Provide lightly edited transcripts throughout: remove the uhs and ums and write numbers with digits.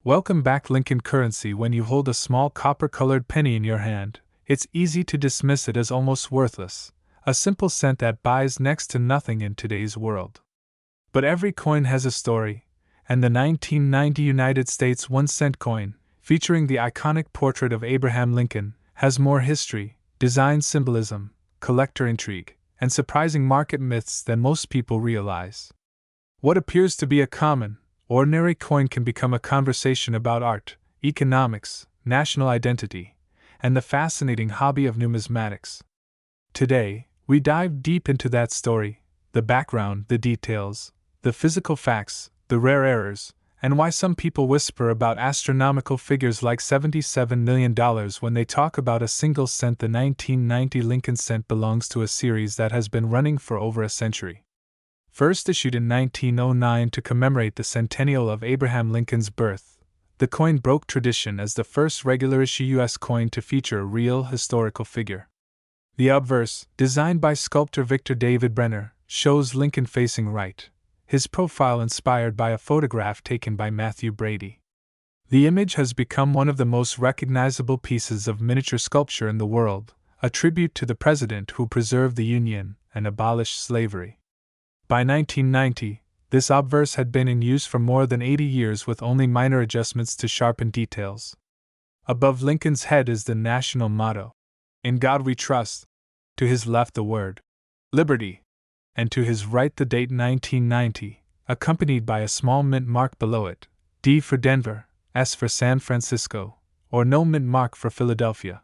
Welcome back, Lincoln currency. When you hold a small copper-colored penny in your hand, it's easy to dismiss it as almost worthless, a simple cent that buys next to nothing in today's world. But every coin has a story, and the 1990 United States 1-cent coin, featuring the iconic portrait of Abraham Lincoln, has more history, design symbolism, collector intrigue, and surprising market myths than most people realize. What appears to be a common, ordinary coin can become a conversation about art, economics, national identity, and the fascinating hobby of numismatics. Today, we dive deep into that story, the background, the details, the physical facts, the rare errors, and why some people whisper about astronomical figures like $77 million when they talk about a single cent. The 1990 Lincoln cent belongs to a series that has been running for over a century. First issued in 1909 to commemorate the centennial of Abraham Lincoln's birth, the coin broke tradition as the first regular issue U.S. coin to feature a real historical figure. The obverse, designed by sculptor Victor David Brenner, shows Lincoln facing right, his profile inspired by a photograph taken by Matthew Brady. The image has become one of the most recognizable pieces of miniature sculpture in the world, a tribute to the president who preserved the Union and abolished slavery. By 1990, this obverse had been in use for more than 80 years with only minor adjustments to sharpen details. Above Lincoln's head is the national motto, "In God We Trust," to his left the word, "Liberty," and to his right the date 1990, accompanied by a small mint mark below it, D for Denver, S for San Francisco, or no mint mark for Philadelphia.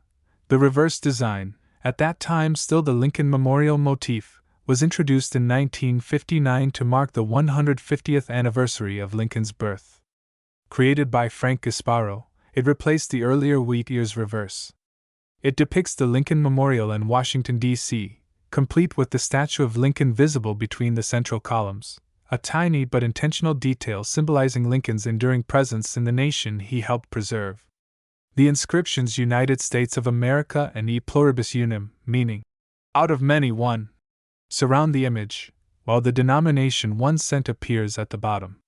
The reverse design, at that time still the Lincoln Memorial motif, was introduced in 1959 to mark the 150th anniversary of Lincoln's birth. Created by Frank Gasparo, it replaced the earlier wheat ears reverse. It depicts the Lincoln Memorial in Washington, D.C., complete with the statue of Lincoln visible between the central columns, a tiny but intentional detail symbolizing Lincoln's enduring presence in the nation he helped preserve. The inscriptions United States of America and E pluribus unum, meaning, out of many one, surround the image, while the denomination 1 cent appears at the bottom.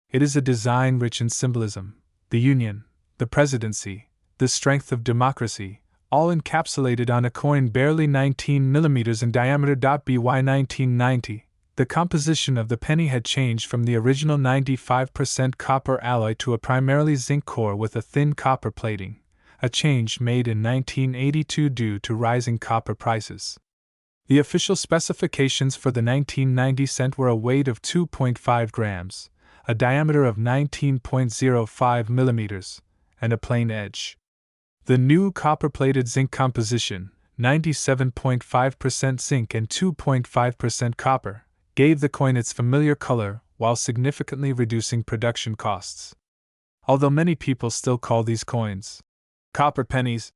It is a design rich in symbolism, the Union, the presidency, the strength of democracy, all encapsulated on a coin barely 19 millimeters in diameter. By 1990, the composition of the penny had changed from the original 95% copper alloy to a primarily zinc core with a thin copper plating, a change made in 1982 due to rising copper prices. The official specifications for the 1990 cent were a weight of 2.5 grams, a diameter of 19.05 millimeters, and a plain edge. The new copper-plated zinc composition, 97.5% zinc and 2.5% copper, gave the coin its familiar color while significantly reducing production costs. Although many people still call these coins copper pennies,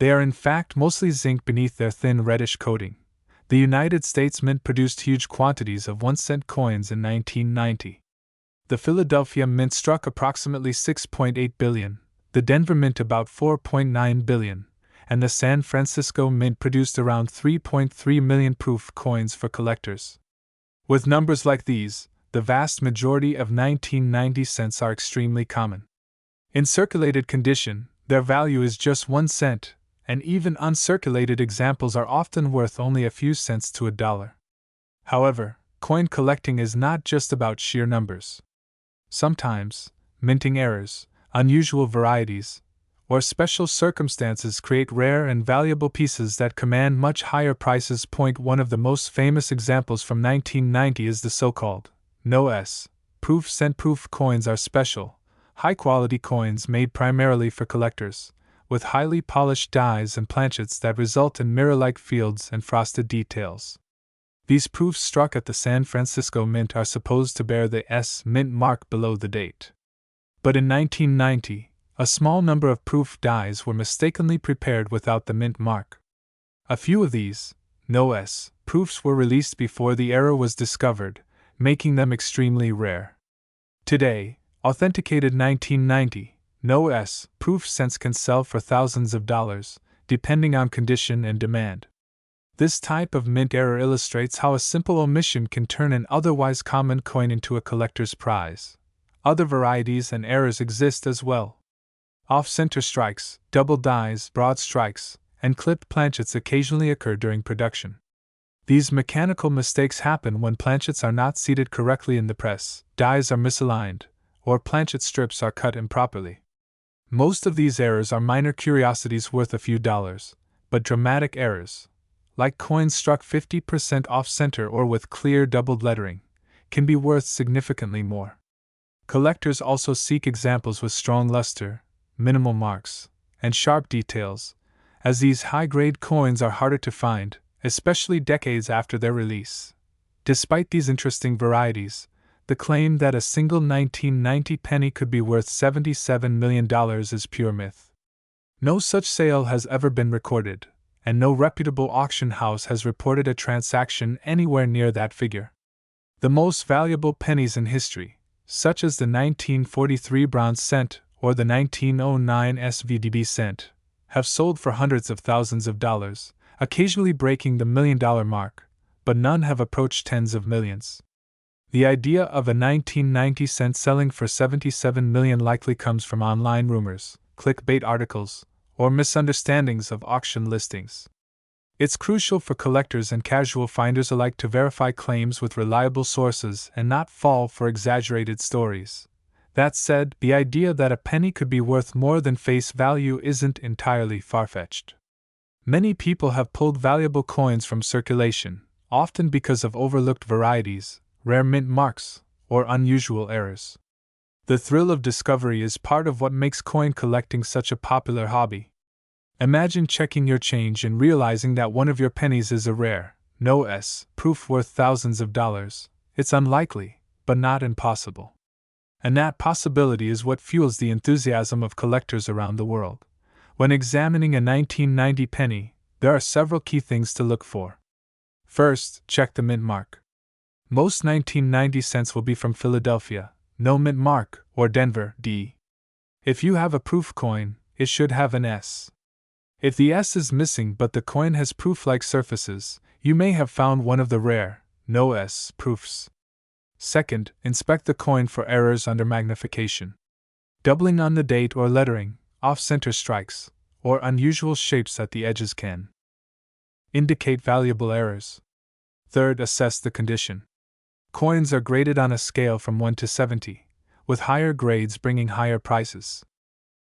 they are in fact mostly zinc beneath their thin reddish coating. The United States Mint produced huge quantities of 1-cent coins in 1990. The Philadelphia Mint struck approximately 6.8 billion, the Denver Mint about 4.9 billion, and the San Francisco Mint produced around 3.3 million proof coins for collectors. With numbers like these, the vast majority of 1990 cents are extremely common. In circulated condition, their value is just 1 cent, and even uncirculated examples are often worth only a few cents to $1. However, coin collecting is not just about sheer numbers. Sometimes, minting errors, unusual varieties, or special circumstances create rare and valuable pieces that command much higher prices. One of the most famous examples from 1990 is the so-called no-S proof cent. Proof coins are special, high-quality coins made primarily for collectors, with highly polished dies and planchets that result in mirror-like fields and frosted details. These proofs struck at the San Francisco Mint are supposed to bear the S Mint mark below the date. But in 1990, a small number of proof dies were mistakenly prepared without the mint mark. A few of these, no-S, proofs were released before the error was discovered, making them extremely rare. Today, authenticated 1990, no-S, proof cents can sell for thousands of dollars, depending on condition and demand. This type of mint error illustrates how a simple omission can turn an otherwise common coin into a collector's prize. Other varieties and errors exist as well. Off-center strikes, double dies, broad strikes, and clipped planchets occasionally occur during production. These mechanical mistakes happen when planchets are not seated correctly in the press, dies are misaligned, or planchet strips are cut improperly. Most of these errors are minor curiosities worth a few dollars, but dramatic errors, like coins struck 50% off-center or with clear doubled lettering, can be worth significantly more. Collectors also seek examples with strong luster, minimal marks, and sharp details, as these high-grade coins are harder to find, especially decades after their release. Despite these interesting varieties, the claim that a single 1990 penny could be worth $77 million is pure myth. No such sale has ever been recorded, and no reputable auction house has reported a transaction anywhere near that figure. The most valuable pennies in history, such as the 1943 bronze cent or the 1909 SVDB cent, have sold for hundreds of thousands of dollars, occasionally breaking the $1 million mark, but none have approached tens of millions. The idea of a 1990 cent selling for $77 million likely comes from online rumors, clickbait articles, or misunderstandings of auction listings. It's crucial for collectors and casual finders alike to verify claims with reliable sources and not fall for exaggerated stories. That said, the idea that a penny could be worth more than face value isn't entirely far-fetched. Many people have pulled valuable coins from circulation, often because of overlooked varieties, rare mint marks, or unusual errors. The thrill of discovery is part of what makes coin collecting such a popular hobby. Imagine checking your change and realizing that one of your pennies is a rare, no S, proof worth thousands of dollars. It's unlikely, but not impossible. And that possibility is what fuels the enthusiasm of collectors around the world. When examining a 1990 penny, there are several key things to look for. First, check the mint mark. Most 1990 cents will be from Philadelphia, no mint mark, or Denver, D. If you have a proof coin, it should have an S. If the S is missing but the coin has proof-like surfaces, you may have found one of the rare, no S, proofs. Second, inspect the coin for errors under magnification. Doubling on the date or lettering, off-center strikes, or unusual shapes at the edges can indicate valuable errors. Third, assess the condition. Coins are graded on a scale from 1 to 70, with higher grades bringing higher prices.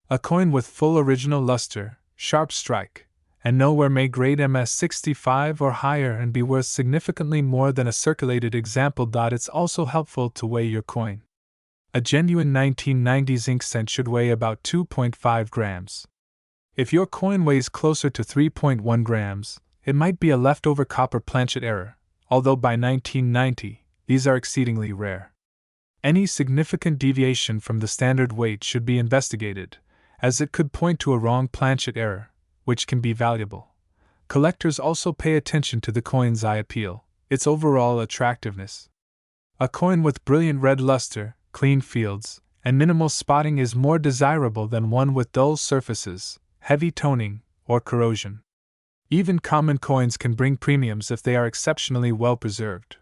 A coin with full original luster, sharp strike, and nowhere may grade MS65 or higher and be worth significantly more than a circulated example. It's also helpful to weigh your coin. A genuine 1990 zinc cent should weigh about 2.5 grams. If your coin weighs closer to 3.1 grams, it might be a leftover copper planchet error, although by 1990, these are exceedingly rare. Any significant deviation from the standard weight should be investigated, as it could point to a wrong planchet error, which can be valuable. Collectors also pay attention to the coin's eye appeal, its overall attractiveness. A coin with brilliant red luster, clean fields, and minimal spotting is more desirable than one with dull surfaces, heavy toning, or corrosion. Even common coins can bring premiums if they are exceptionally well preserved.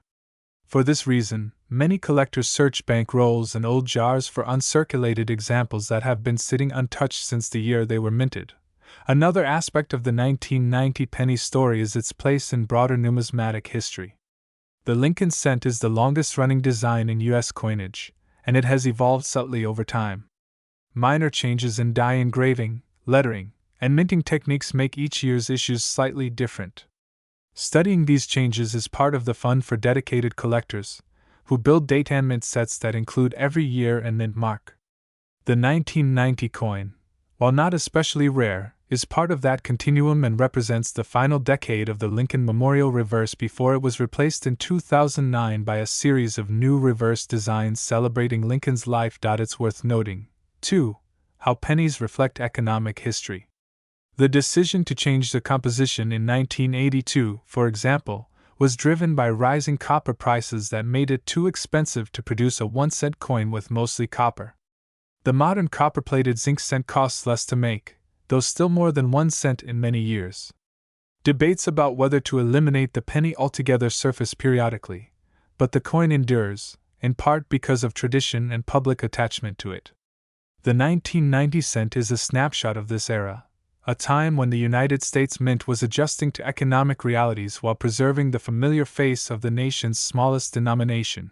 For this reason, many collectors search bank rolls and old jars for uncirculated examples that have been sitting untouched since the year they were minted. Another aspect of the 1990 penny story is its place in broader numismatic history. The Lincoln cent is the longest-running design in U.S. coinage, and it has evolved subtly over time. Minor changes in die engraving, lettering, and minting techniques make each year's issues slightly different. Studying these changes is part of the fun for dedicated collectors, who build date and mint sets that include every year and mint mark. The 1990 coin, while not especially rare, is part of that continuum and represents the final decade of the Lincoln Memorial reverse before it was replaced in 2009 by a series of new reverse designs celebrating Lincoln's life. It's worth noting, too, how pennies reflect economic history. The decision to change the composition in 1982, for example, was driven by rising copper prices that made it too expensive to produce a 1-cent coin with mostly copper. The modern copper-plated zinc cent costs less to make, though still more than 1 cent in many years. Debates about whether to eliminate the penny altogether surface periodically, but the coin endures, in part because of tradition and public attachment to it. The 1990 cent is a snapshot of this era, a time when the United States Mint was adjusting to economic realities while preserving the familiar face of the nation's smallest denomination.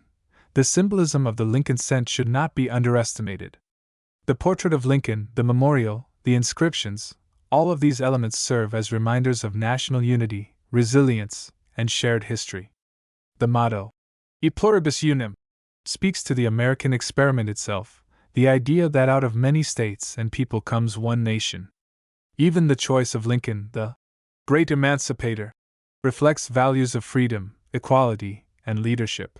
The symbolism of the Lincoln cent should not be underestimated. The portrait of Lincoln, the memorial, the inscriptions, all of these elements serve as reminders of national unity, resilience, and shared history. The motto, E pluribus unum, speaks to the American experiment itself, the idea that out of many states and people comes one nation. Even the choice of Lincoln, the great emancipator, reflects values of freedom, equality, and leadership.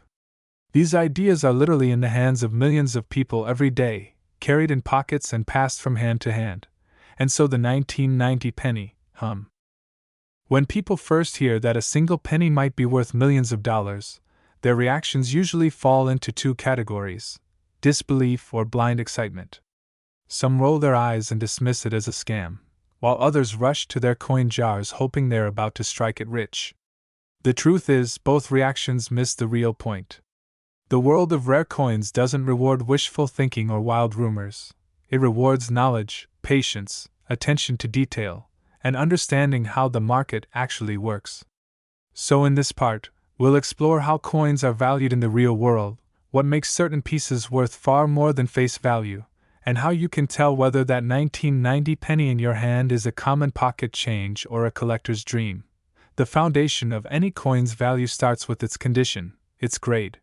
These ideas are literally in the hands of millions of people every day, carried in pockets and passed from hand to hand, and so the 1990 penny, When people first hear that a single penny might be worth millions of dollars, their reactions usually fall into two categories: disbelief or blind excitement. Some roll their eyes and dismiss it as a scam, while others rush to their coin jars hoping they're about to strike it rich. The truth is, both reactions miss the real point. The world of rare coins doesn't reward wishful thinking or wild rumors. It rewards knowledge, patience, attention to detail, and understanding how the market actually works. So in this part, we'll explore how coins are valued in the real world, what makes certain pieces worth far more than face value, and how you can tell whether that 1990 penny in your hand is a common pocket change or a collector's dream. The foundation of any coin's value starts with its condition, its grade.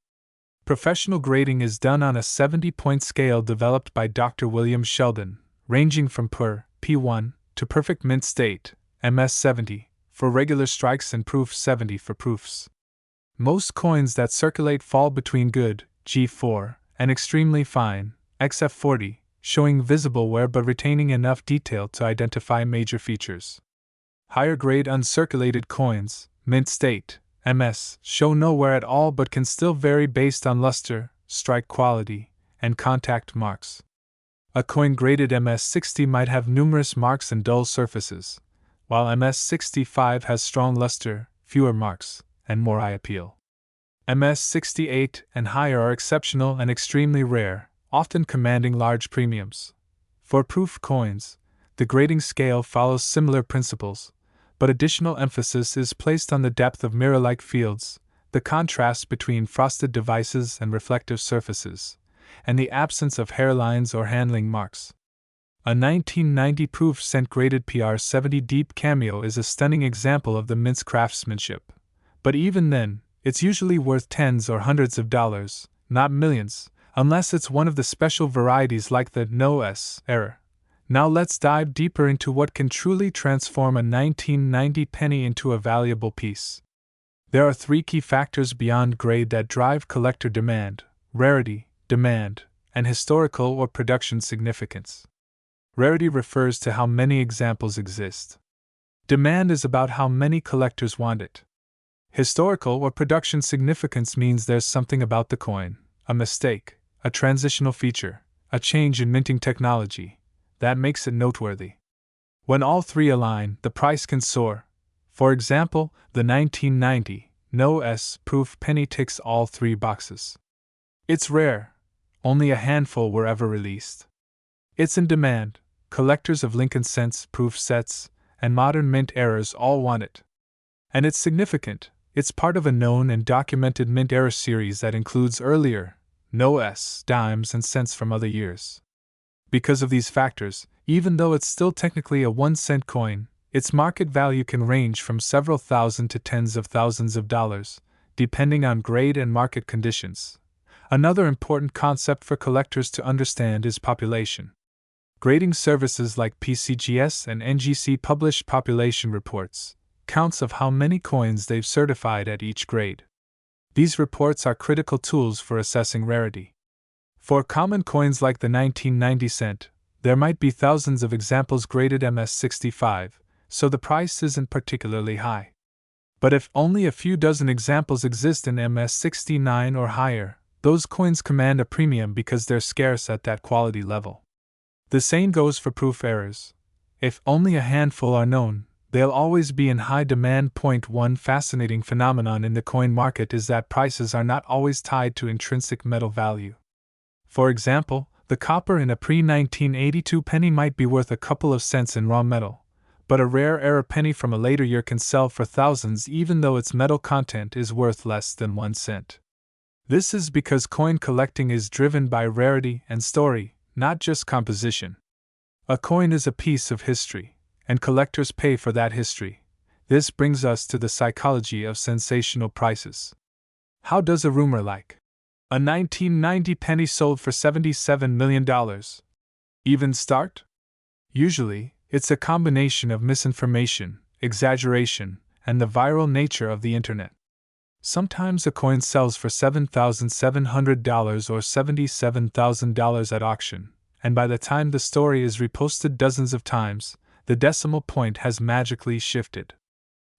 Professional grading is done on a 70-point scale developed by Dr. William Sheldon, ranging from PUR, P1, to perfect mint state, MS 70, for regular strikes and proof 70 for proofs. Most coins that circulate fall between good, G4, and extremely fine, XF40, showing visible wear but retaining enough detail to identify major features. Higher grade uncirculated coins, mint state, MS, show no wear at all but can still vary based on luster, strike quality, and contact marks. A coin graded MS60 might have numerous marks and dull surfaces, while MS65 has strong luster, fewer marks, and more eye appeal. MS68 and higher are exceptional and extremely rare, often commanding large premiums. For proof coins, the grading scale follows similar principles, but additional emphasis is placed on the depth of mirror-like fields, the contrast between frosted devices and reflective surfaces, and the absence of hairlines or handling marks. A 1990 proof cent graded PR70 Deep Cameo is a stunning example of the mint's craftsmanship, but even then, it's usually worth tens or hundreds of dollars, not millions, unless it's one of the special varieties like the No S error. Now let's dive deeper into what can truly transform a 1990 penny into a valuable piece. There are three key factors beyond grade that drive collector demand: rarity, demand, and historical or production significance. Rarity refers to how many examples exist. Demand is about how many collectors want it. Historical or production significance means there's something about the coin, a mistake, a transitional feature, a change in minting technology, that makes it noteworthy. When all three align, the price can soar. For example, the 1990 No S proof penny ticks all three boxes. It's rare. Only a handful were ever released. It's in demand. Collectors of Lincoln cents, proof sets, and modern mint eras all want it. And it's significant. It's part of a known and documented mint era series that includes earlier No S dimes and cents from other years. Because of these factors, even though it's still technically a 1-cent coin, its market value can range from several thousand to tens of thousands of dollars, depending on grade and market conditions. Another important concept for collectors to understand is population. Grading services like PCGS and NGC publish population reports, counts of how many coins they've certified at each grade. These reports are critical tools for assessing rarity. For common coins like the 1990 cent, there might be thousands of examples graded MS65, so the price isn't particularly high. But if only a few dozen examples exist in MS69 or higher, those coins command a premium because they're scarce at that quality level. The same goes for proof errors. If only a handful are known, They'll always be in high demand. Point 1. Fascinating phenomenon in the coin market is that prices are not always tied to intrinsic metal value. For example, the copper in a pre-1982 penny might be worth a couple of cents in raw metal, but a rare era penny from a later year can sell for thousands even though its metal content is worth less than 1 cent. This is because coin collecting is driven by rarity and story, not just composition. A coin is a piece of history, and collectors pay for that history. This brings us to the psychology of sensational prices. How does a rumor like a 1990 penny sold for $77 million even start? Usually, it's a combination of misinformation, exaggeration, and the viral nature of the internet. Sometimes a coin sells for $7,700 or $77,000 at auction, and by the time the story is reposted dozens of times, the decimal point has magically shifted.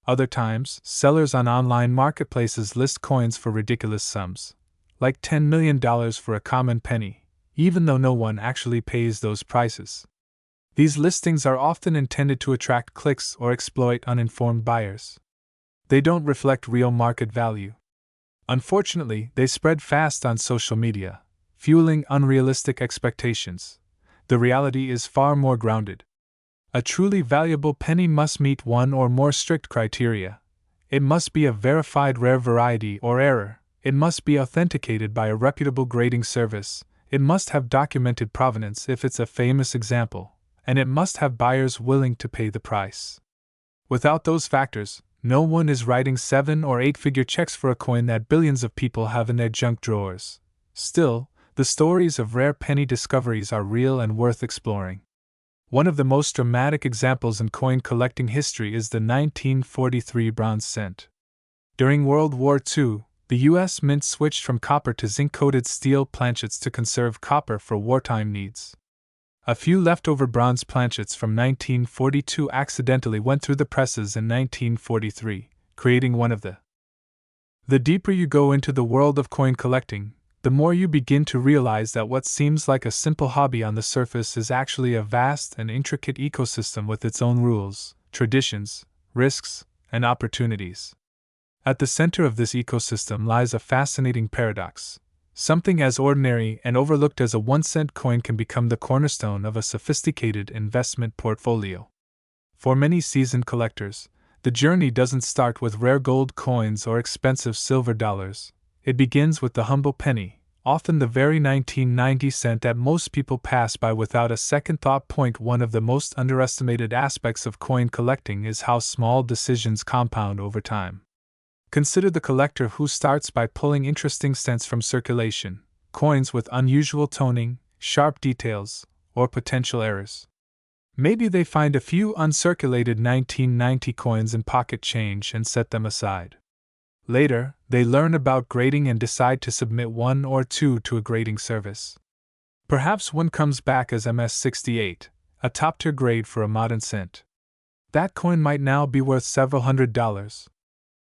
Other times, sellers on online marketplaces list coins for ridiculous sums, like $10 million for a common penny, even though no one actually pays those prices. These listings are often intended to attract clicks or exploit uninformed buyers. They don't reflect real market value. Unfortunately, they spread fast on social media, fueling unrealistic expectations. The reality is far more grounded. A truly valuable penny must meet one or more strict criteria. It must be a verified rare variety or error. It must be authenticated by a reputable grading service. It must have documented provenance if it's a famous example, and it must have buyers willing to pay the price. Without those factors, no one is writing 7- or 8-figure checks for a coin that billions of people have in their junk drawers. Still, the stories of rare penny discoveries are real and worth exploring. One of the most dramatic examples in coin collecting history is the 1943 bronze cent. During World War II, the U.S. Mint switched from copper to zinc-coated steel planchets to conserve copper for wartime needs. A few leftover bronze planchets from 1942 accidentally went through the presses in 1943, creating one of the. The deeper you go into the world of coin collecting, the more you begin to realize that what seems like a simple hobby on the surface is actually a vast and intricate ecosystem with its own rules, traditions, risks, and opportunities. At the center of this ecosystem lies a fascinating paradox. Something as ordinary and overlooked as a 1-cent coin can become the cornerstone of a sophisticated investment portfolio. For many seasoned collectors, the journey doesn't start with rare gold coins or expensive silver dollars. It begins with the humble penny, often the very 1990 cent that most people pass by without a second thought. One of the most underestimated aspects of coin collecting is how small decisions compound over time. Consider the collector who starts by pulling interesting cents from circulation, coins with unusual toning, sharp details, or potential errors. Maybe they find a few uncirculated 1990 coins in pocket change and set them aside. Later, they learn about grading and decide to submit one or two to a grading service. Perhaps one comes back as MS-68, a top-tier grade for a modern cent. That coin might now be worth several $100s.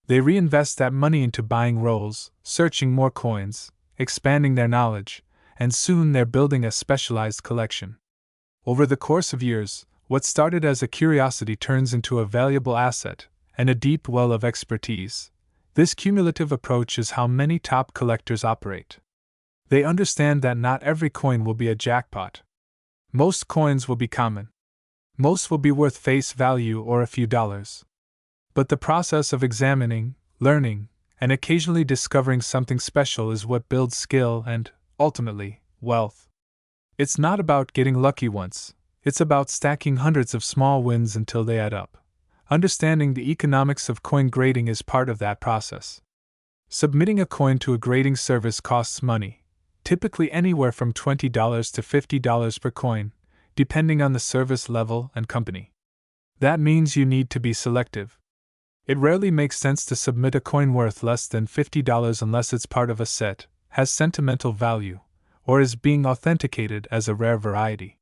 They reinvest that money into buying rolls, searching more coins, expanding their knowledge, and soon they're building a specialized collection. Over the course of years, what started as a curiosity turns into a valuable asset and a deep well of expertise. This cumulative approach is how many top collectors operate. They understand that not every coin will be a jackpot. Most coins will be common. Most will be worth face value or a few dollars. But the process of examining, learning, and occasionally discovering something special is what builds skill and, ultimately, wealth. It's not about getting lucky once, it's about stacking hundreds of small wins until they add up. Understanding the economics of coin grading is part of that process. Submitting a coin to a grading service costs money, typically anywhere from $20 to $50 per coin, depending on the service level and company. That means you need to be selective. It rarely makes sense to submit a coin worth less than $50 unless it's part of a set, has sentimental value, or is being authenticated as a rare variety.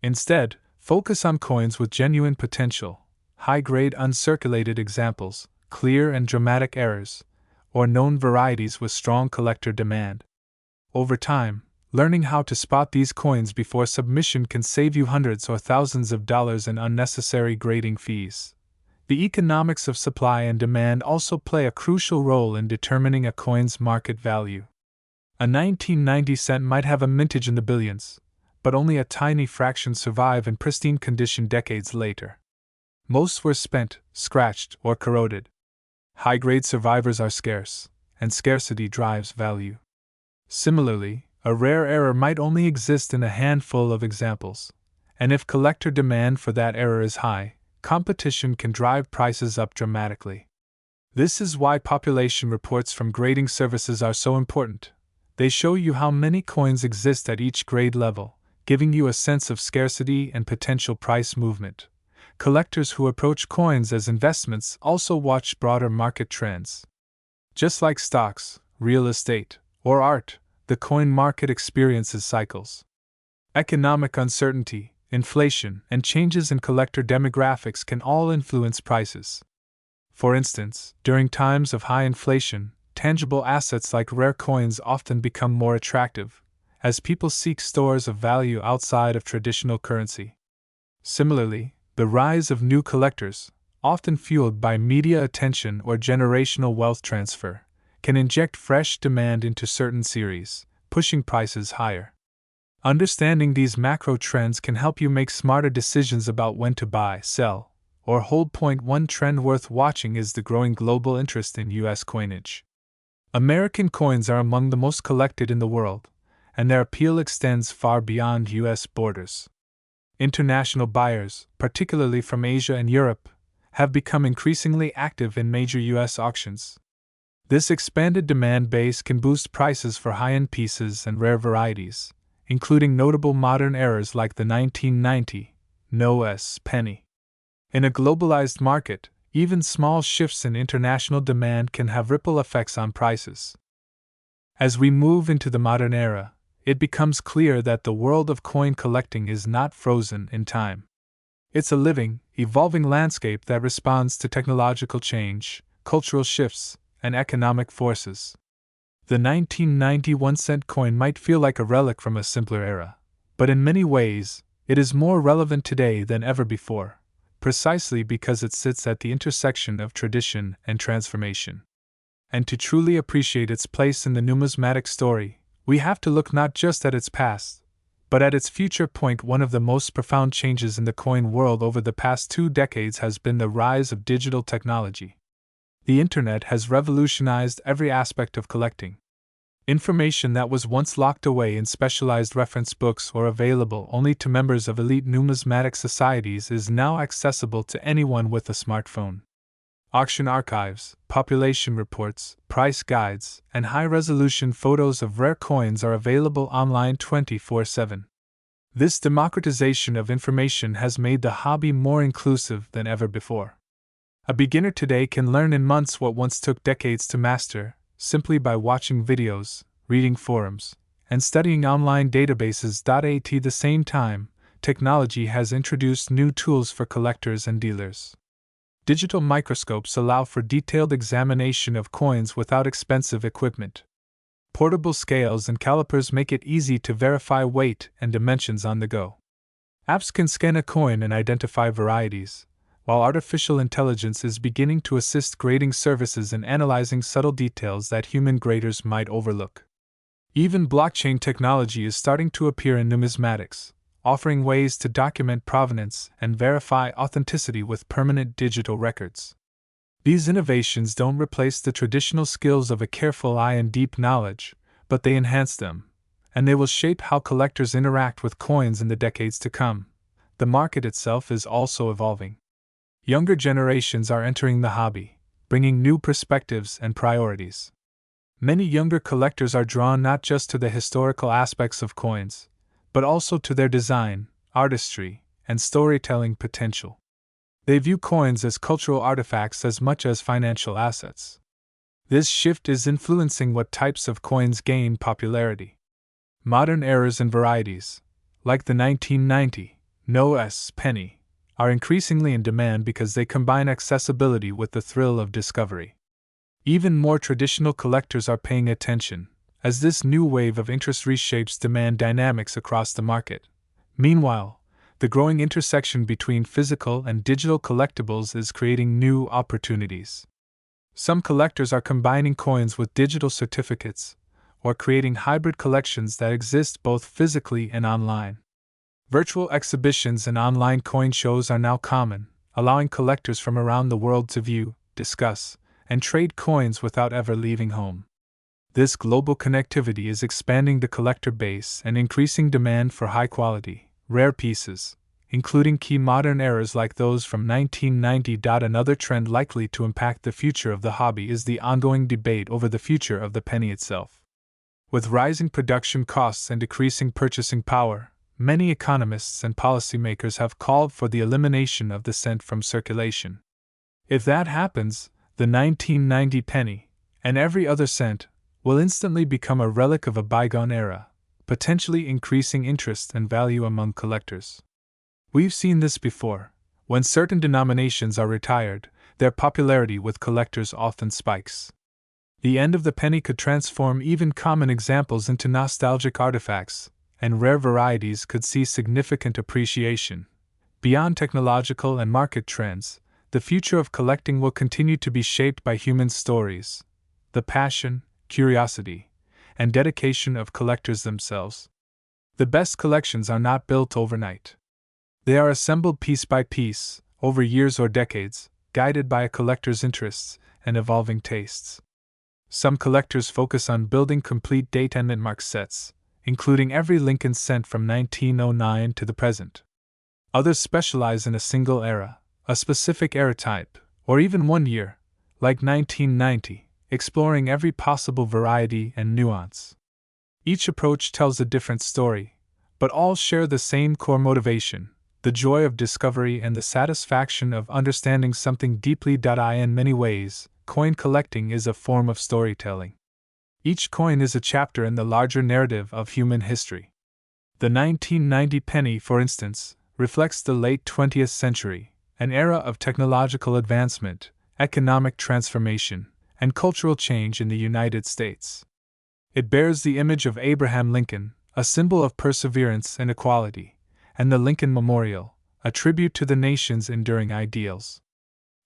Instead, focus on coins with genuine potential, high-grade uncirculated examples, clear and dramatic errors, or known varieties with strong collector demand. Over time, learning how to spot these coins before submission can save you hundreds or thousands of dollars in unnecessary grading fees. The economics of supply and demand also play a crucial role in determining a coin's market value. A 1990 cent might have a mintage in the billions, but only a tiny fraction survive in pristine condition decades later. Most were spent, scratched, or corroded. High-grade survivors are scarce, and scarcity drives value. Similarly, a rare error might only exist in a handful of examples, and if collector demand for that error is high, competition can drive prices up dramatically. This is why population reports from grading services are so important. They show you how many coins exist at each grade level, giving you a sense of scarcity and potential price movement. Collectors who approach coins as investments also watch broader market trends. Just like stocks, real estate, or art, the coin market experiences cycles. Economic uncertainty, inflation, and changes in collector demographics can all influence prices. For instance, during times of high inflation, tangible assets like rare coins often become more attractive, as people seek stores of value outside of traditional currency. Similarly, the rise of new collectors, often fueled by media attention or generational wealth transfer, can inject fresh demand into certain series, pushing prices higher. Understanding these macro trends can help you make smarter decisions about when to buy, sell, or hold. One trend worth watching is the growing global interest in U.S. coinage. American coins are among the most collected in the world, and their appeal extends far beyond U.S. borders. International buyers, particularly from Asia and Europe, have become increasingly active in major U.S. auctions. This expanded demand base can boost prices for high-end pieces and rare varieties, including notable modern errors like the 1990 penny. In a globalized market, even small shifts in international demand can have ripple effects on prices. As we move into the modern era, it becomes clear that the world of coin collecting is not frozen in time. It's a living, evolving landscape that responds to technological change, cultural shifts, and economic forces. The 1991 cent coin might feel like a relic from a simpler era, but in many ways, it is more relevant today than ever before, precisely because it sits at the intersection of tradition and transformation. And to truly appreciate its place in the numismatic story, we have to look not just at its past, but at its future. One of the most profound changes in the coin world over the past 2 decades has been the rise of digital technology. The internet has revolutionized every aspect of collecting. Information that was once locked away in specialized reference books or available only to members of elite numismatic societies is now accessible to anyone with a smartphone. Auction archives, population reports, price guides, and high-resolution photos of rare coins are available online 24/7. This democratization of information has made the hobby more inclusive than ever before. A beginner today can learn in months what once took decades to master, simply by watching videos, reading forums, and studying online databases. At the same time, technology has introduced new tools for collectors and dealers. Digital microscopes allow for detailed examination of coins without expensive equipment. Portable scales and calipers make it easy to verify weight and dimensions on the go. Apps can scan a coin and identify varieties, while artificial intelligence is beginning to assist grading services in analyzing subtle details that human graders might overlook. Even blockchain technology is starting to appear in numismatics, offering ways to document provenance and verify authenticity with permanent digital records. These innovations don't replace the traditional skills of a careful eye and deep knowledge, but they enhance them, and they will shape how collectors interact with coins in the decades to come. The market itself is also evolving. Younger generations are entering the hobby, bringing new perspectives and priorities. Many younger collectors are drawn not just to the historical aspects of coins, but also to their design, artistry, and storytelling potential. They view coins as cultural artifacts as much as financial assets. This shift is influencing what types of coins gain popularity. Modern errors and varieties, like the 1990 penny, are increasingly in demand because they combine accessibility with the thrill of discovery. Even more traditional collectors are paying attention, as this new wave of interest reshapes demand dynamics across the market. Meanwhile, The growing intersection between physical and digital collectibles is creating new opportunities. Some collectors are combining coins with digital certificates, or creating hybrid collections that exist both physically and online. Virtual exhibitions and online coin shows are now common, allowing collectors from around the world to view, discuss, and trade coins without ever leaving home. This global connectivity is expanding the collector base and increasing demand for high-quality, rare pieces, including key modern eras like those from 1990. Another trend likely to impact the future of the hobby is the ongoing debate over the future of the penny itself. With rising production costs and decreasing purchasing power, many economists and policymakers have called for the elimination of the cent from circulation. If that happens, the 1990 penny, and every other cent, will instantly become a relic of a bygone era, potentially increasing interest and value among collectors. We've seen this before. When certain denominations are retired, their popularity with collectors often spikes. The end of the penny could transform even common examples into nostalgic artifacts, and rare varieties could see significant appreciation. Beyond technological and market trends, the future of collecting will continue to be shaped by human stories, the passion, curiosity, and dedication of collectors themselves. The best collections are not built overnight. They are assembled piece by piece, over years or decades, guided by a collector's interests and evolving tastes. Some collectors focus on building complete date and mint-mark sets, including every Lincoln cent from 1909 to the present. Others specialize in a single era, a specific era type, or even one year, like 1990, exploring every possible variety and nuance. Each approach tells a different story, but all share the same core motivation: the joy of discovery and the satisfaction of understanding something deeply. In many ways, coin collecting is a form of storytelling. Each coin is a chapter in the larger narrative of human history. The 1990 penny, for instance, reflects the late 20th century, an era of technological advancement, economic transformation, and cultural change in the United States. It bears the image of Abraham Lincoln, a symbol of perseverance and equality, and the Lincoln Memorial, a tribute to the nation's enduring ideals.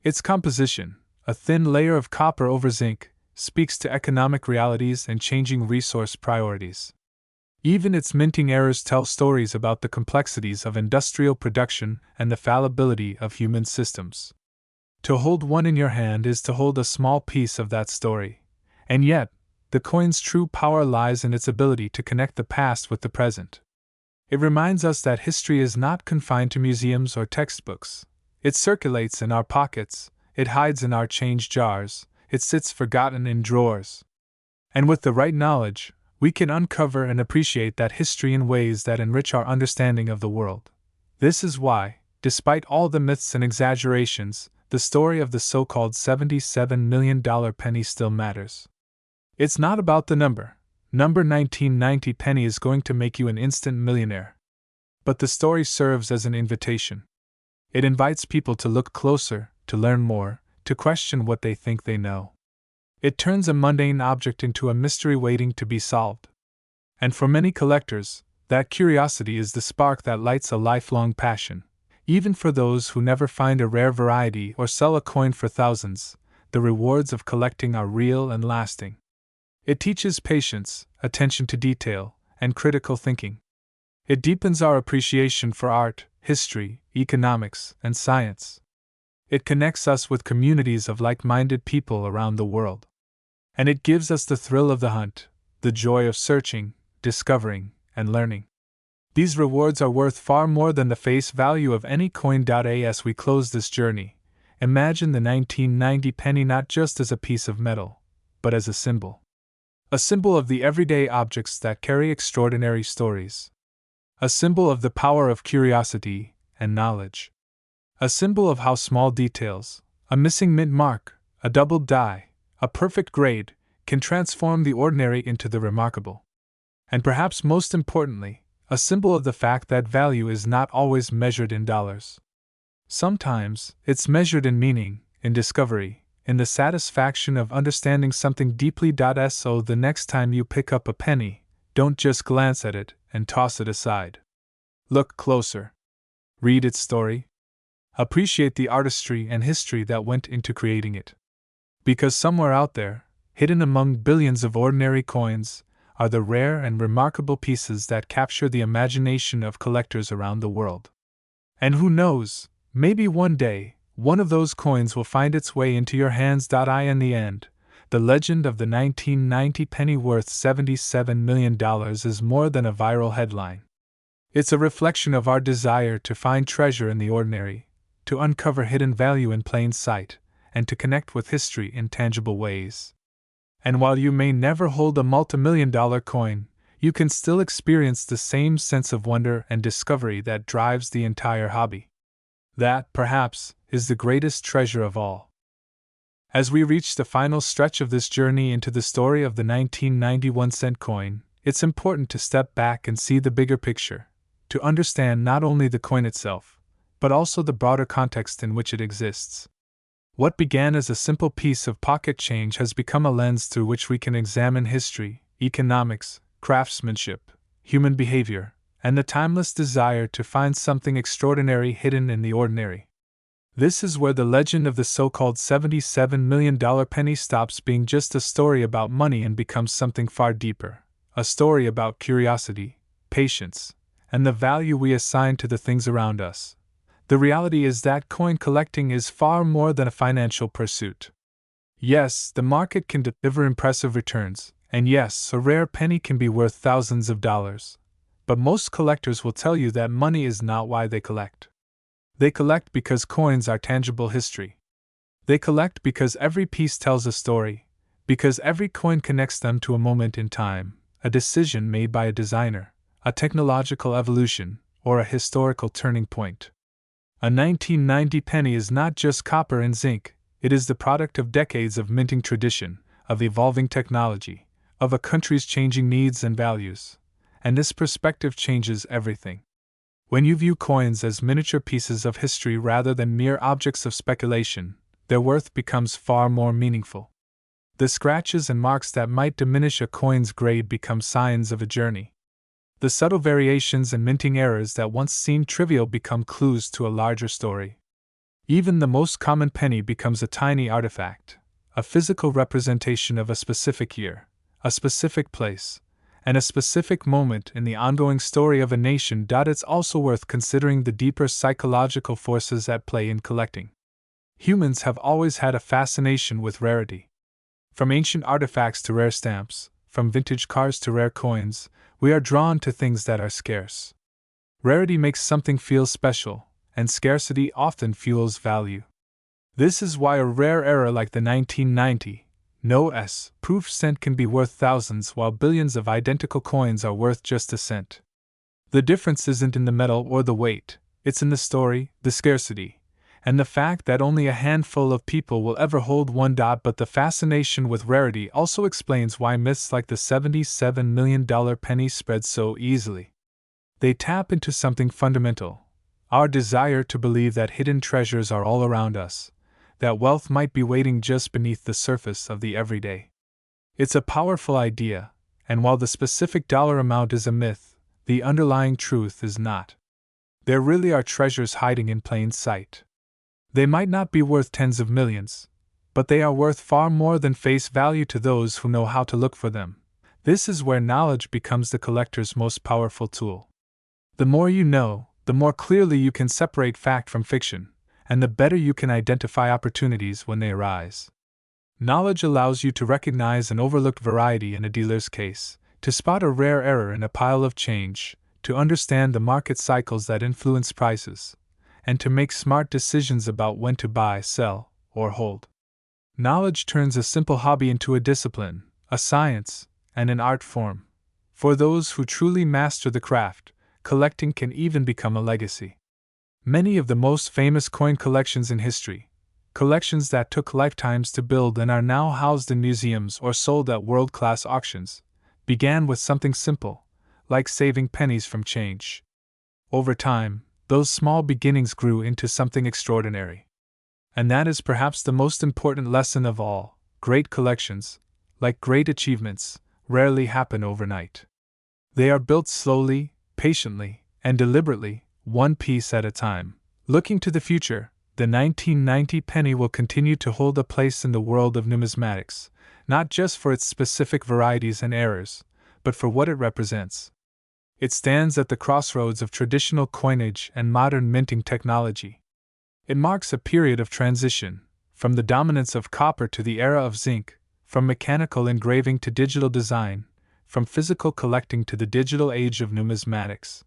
Its composition, a thin layer of copper over zinc, speaks to economic realities and changing resource priorities. Even its minting errors tell stories about the complexities of industrial production and the fallibility of human systems. To hold one in your hand is to hold a small piece of that story, and yet, the coin's true power lies in its ability to connect the past with the present. It reminds us that history is not confined to museums or textbooks. It circulates in our pockets, it hides in our change jars, it sits forgotten in drawers. And with the right knowledge, we can uncover and appreciate that history in ways that enrich our understanding of the world. This is why, despite all the myths and exaggerations, the story of the so-called $77 million penny still matters. It's not about the number. Number 1990 penny is going to make you an instant millionaire. But the story serves as an invitation. It invites people to look closer, to learn more, to question what they think they know. It turns a mundane object into a mystery waiting to be solved. And for many collectors, that curiosity is the spark that lights a lifelong passion. Even for those who never find a rare variety or sell a coin for thousands, the rewards of collecting are real and lasting. It teaches patience, attention to detail, and critical thinking. It deepens our appreciation for art, history, economics, and science. It connects us with communities of like-minded people around the world. And it gives us the thrill of the hunt, the joy of searching, discovering, and learning. These rewards are worth far more than the face value of any coin. As we close this journey, imagine the 1990 penny not just as a piece of metal, but as a symbol. A symbol of the everyday objects that carry extraordinary stories. A symbol of the power of curiosity and knowledge. A symbol of how small details, a missing mint mark, a doubled die, a perfect grade, can transform the ordinary into the remarkable. And perhaps most importantly, a symbol of the fact that value is not always measured in dollars. Sometimes, it's measured in meaning, in discovery, in the satisfaction of understanding something deeply. So the next time you pick up a penny, don't just glance at it and toss it aside. Look closer. Read its story. Appreciate the artistry and history that went into creating it. Because somewhere out there, hidden among billions of ordinary coins, are the rare and remarkable pieces that capture the imagination of collectors around the world. And who knows, maybe one day, one of those coins will find its way into your hands. In the end, the legend of the 1990 penny worth $77 million is more than a viral headline. It's a reflection of our desire to find treasure in the ordinary, to uncover hidden value in plain sight, and to connect with history in tangible ways. And while you may never hold a multimillion-dollar coin, you can still experience the same sense of wonder and discovery that drives the entire hobby. That, perhaps, is the greatest treasure of all. As we reach the final stretch of this journey into the story of the 1991-cent coin, it's important to step back and see the bigger picture, to understand not only the coin itself, but also the broader context in which it exists. What began as a simple piece of pocket change has become a lens through which we can examine history, economics, craftsmanship, human behavior, and the timeless desire to find something extraordinary hidden in the ordinary. This is where the legend of the so-called $77 million penny stops being just a story about money and becomes something far deeper, a story about curiosity, patience, and the value we assign to the things around us. The reality is that coin collecting is far more than a financial pursuit. Yes, the market can deliver impressive returns, and yes, a rare penny can be worth thousands of dollars. But most collectors will tell you that money is not why they collect. They collect because coins are tangible history. They collect because every piece tells a story, because every coin connects them to a moment in time, a decision made by a designer, a technological evolution, or a historical turning point. A 1990 penny is not just copper and zinc, it is the product of decades of minting tradition, of evolving technology, of a country's changing needs and values. And this perspective changes everything. When you view coins as miniature pieces of history rather than mere objects of speculation, their worth becomes far more meaningful. The scratches and marks that might diminish a coin's grade become signs of a journey. The subtle variations and minting errors that once seemed trivial become clues to a larger story. Even the most common penny becomes a tiny artifact, a physical representation of a specific year, a specific place, and a specific moment in the ongoing story of a nation. It's also worth considering the deeper psychological forces at play in collecting. Humans have always had a fascination with rarity. From ancient artifacts to rare stamps, from vintage cars to rare coins, we are drawn to things that are scarce. Rarity makes something feel special, and scarcity often fuels value. This is why a rare error like the 1990 proof cent can be worth thousands while billions of identical coins are worth just a cent. The difference isn't in the metal or the weight, it's in the story, the scarcity, and the fact that only a handful of people will ever hold one. But the fascination with rarity also explains why myths like the $77 million penny spread so easily. They tap into something fundamental, our desire to believe that hidden treasures are all around us, that wealth might be waiting just beneath the surface of the everyday. It's a powerful idea, and while the specific dollar amount is a myth, the underlying truth is not. There really are treasures hiding in plain sight. They might not be worth tens of millions, but they are worth far more than face value to those who know how to look for them. This is where knowledge becomes the collector's most powerful tool. The more you know, the more clearly you can separate fact from fiction, and the better you can identify opportunities when they arise. Knowledge allows you to recognize an overlooked variety in a dealer's case, to spot a rare error in a pile of change, to understand the market cycles that influence prices, and to make smart decisions about when to buy, sell, or hold. Knowledge turns a simple hobby into a discipline, a science, and an art form. For those who truly master the craft, collecting can even become a legacy. Many of the most famous coin collections in history, collections that took lifetimes to build and are now housed in museums or sold at world-class auctions, began with something simple, like saving pennies from change. Over time, those small beginnings grew into something extraordinary. And that is perhaps the most important lesson of all: great collections, like great achievements, rarely happen overnight. They are built slowly, patiently, and deliberately, one piece at a time. Looking to the future, the 1990 penny will continue to hold a place in the world of numismatics, not just for its specific varieties and errors, but for what it represents. It stands at the crossroads of traditional coinage and modern minting technology. It marks a period of transition, from the dominance of copper to the era of zinc, from mechanical engraving to digital design, from physical collecting to the digital age of numismatics.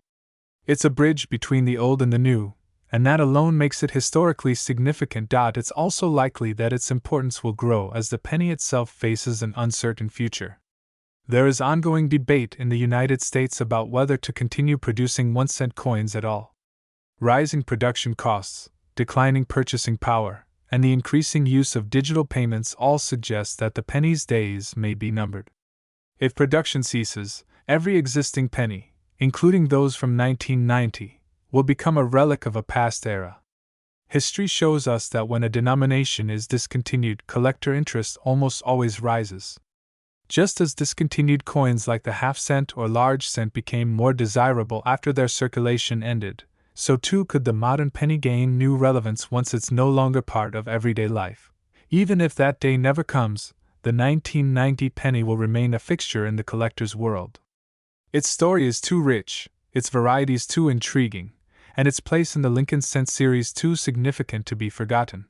It's a bridge between the old and the new, and that alone makes it historically significant. It's also likely that its importance will grow as the penny itself faces an uncertain future. There is ongoing debate in the United States about whether to continue producing 1-cent coins at all. Rising production costs, declining purchasing power, and the increasing use of digital payments all suggest that the penny's days may be numbered. If production ceases, every existing penny, including those from 1990, will become a relic of a past era. History shows us that when a denomination is discontinued, collector interest almost always rises. Just as discontinued coins like the half-cent or large cent became more desirable after their circulation ended, so too could the modern penny gain new relevance once it's no longer part of everyday life. Even if that day never comes, the 1990 penny will remain a fixture in the collector's world. Its story is too rich, its varieties too intriguing, and its place in the Lincoln cent series too significant to be forgotten.